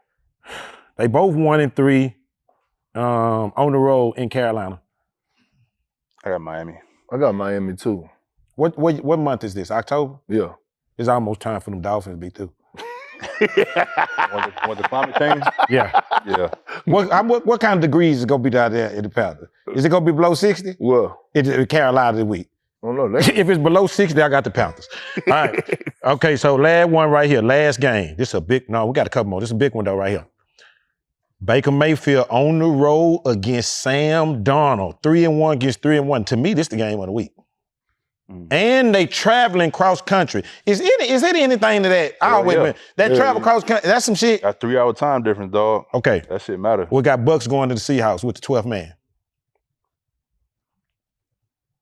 They both 1-3 on the road in Carolina. I got Miami. I got Miami too. What month is this? October? Yeah. It's almost time for them Dolphins to be through. Want the climate change? Yeah. Yeah. What kind of degrees is it going to be down there in the Panthers? Is it going to be below 60? Well. It's Carolina this week. I don't know. If it's below 60, I got the Panthers. All right. Okay, so last one right here. Last game. This is a big, no, we got a couple more. This is a big one though right here. Baker Mayfield on the road against Sam Darnold. 3-1 against 3-1. To me, this is the game of the week. And they traveling cross country. Is it anything to that? Travel cross country, that's some shit. Got 3-hour time difference, dog. Okay. That shit matter. We got Bucks going to the Seahawks with the 12th man.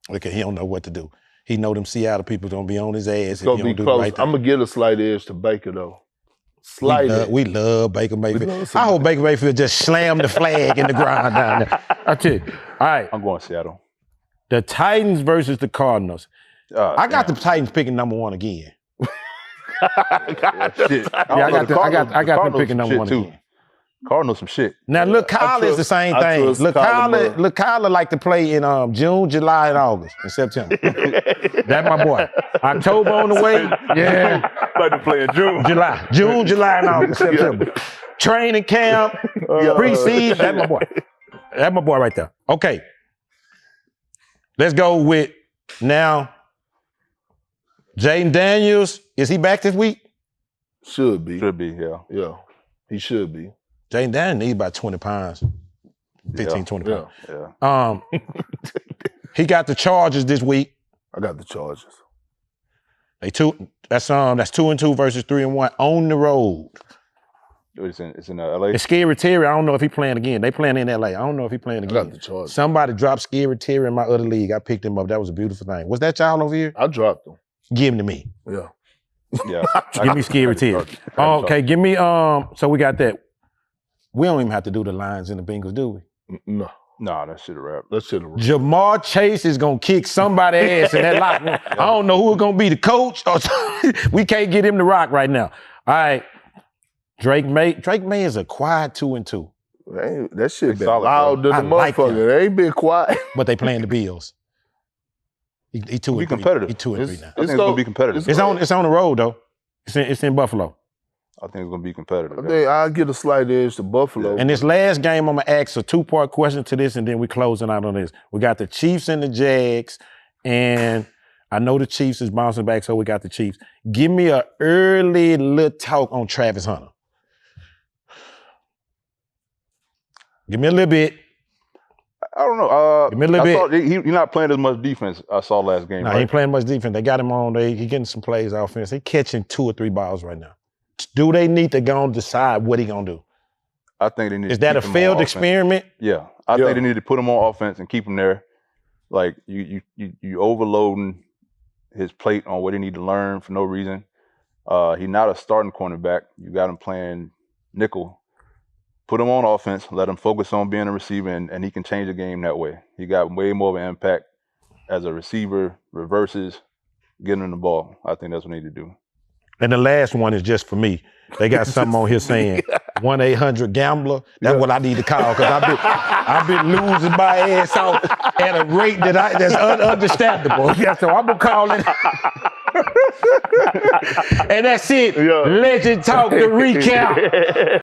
Okay, he don't know what to do. He know them Seattle people gonna be on his ass. It's gonna be close. I'm gonna give a slight edge to Baker though. We love Baker Mayfield. I hope Baker Mayfield just slam the flag in the ground down there. I tell you. All right. I'm going Seattle. The Titans versus the Cardinals. I got damn. the Titans picking number 1 again. I got them picking number 1 again. Cardinals some shit. Now, look, Kyler is the same thing. Look, Kyler like to play in June, July, and August, and September. That's my boy. October on the way. Yeah. Like to play in June. June, July, and August, September. Training camp, preseason. That's my boy. That's my boy right there. Okay. Let's go with now Jaden Daniels. Is he back this week? Should be. Yeah. Yeah. He should be. Jaden Daniels needs about 20 pounds. 20 pounds. Yeah. He got the Chargers this week. I got the Chargers. That's 2-2 versus 3-1 on the road. It's in LA. It's Scary Terry. I don't know if he playing again. They playing in LA. I don't know if he playing again. I got the Chargers. Somebody dropped Scary Terry in my other league. I picked him up. That was a beautiful thing. Was that y'all over here? I dropped him. Give him to me. Yeah. Yeah. Give me Scary Terry. Okay, give me so we got that. We don't even have to do the Lions and the Bengals, do we? No. Nah, that shit a wrap. That shit a wrap. Jamar Chase is gonna kick somebody's ass in that locker room. I don't know who's gonna be the coach. We can't get him to rock right now. All right. Drake May is a quiet 2-2. That shit been solid, loud to the motherfucker. They ain't been quiet. But they playing the Bills. He 2-3. Be competitive. He 2-3 now. I think it's gonna be competitive. It's on the road though. It's in Buffalo. I think it's going to be competitive. I think I'll get a slight edge to Buffalo. And this last game, I'm going to ask a two-part question to this, and then we're closing out on this. We got the Chiefs and the Jags, and I know the Chiefs is bouncing back, so we got the Chiefs. Give me an early little talk on Travis Hunter. Give me a little bit. I don't know. Give me a little bit. He's not playing as much defense I saw last game. No, he ain't playing much defense. They got him on. He getting some plays offense. He catching 2 or 3 balls right now. Do they need to go and decide what he gonna do? I think they need. Is that a failed experiment? Yeah, I think they need to put him on offense and keep him there. Like you overloading his plate on what he need to learn for no reason. He's not a starting cornerback. You got him playing nickel. Put him on offense, let him focus on being a receiver, and he can change the game that way. He got way more of an impact as a receiver, reverses, getting him the ball. I think that's what they need to do. And the last one is just for me. They got something on here saying 1-800-GAMBLER. That's what I need to call, because I've been losing my ass out at a rate that's understandable. Yeah, so I'm going to call it. And that's it. Legend Talk, the recap.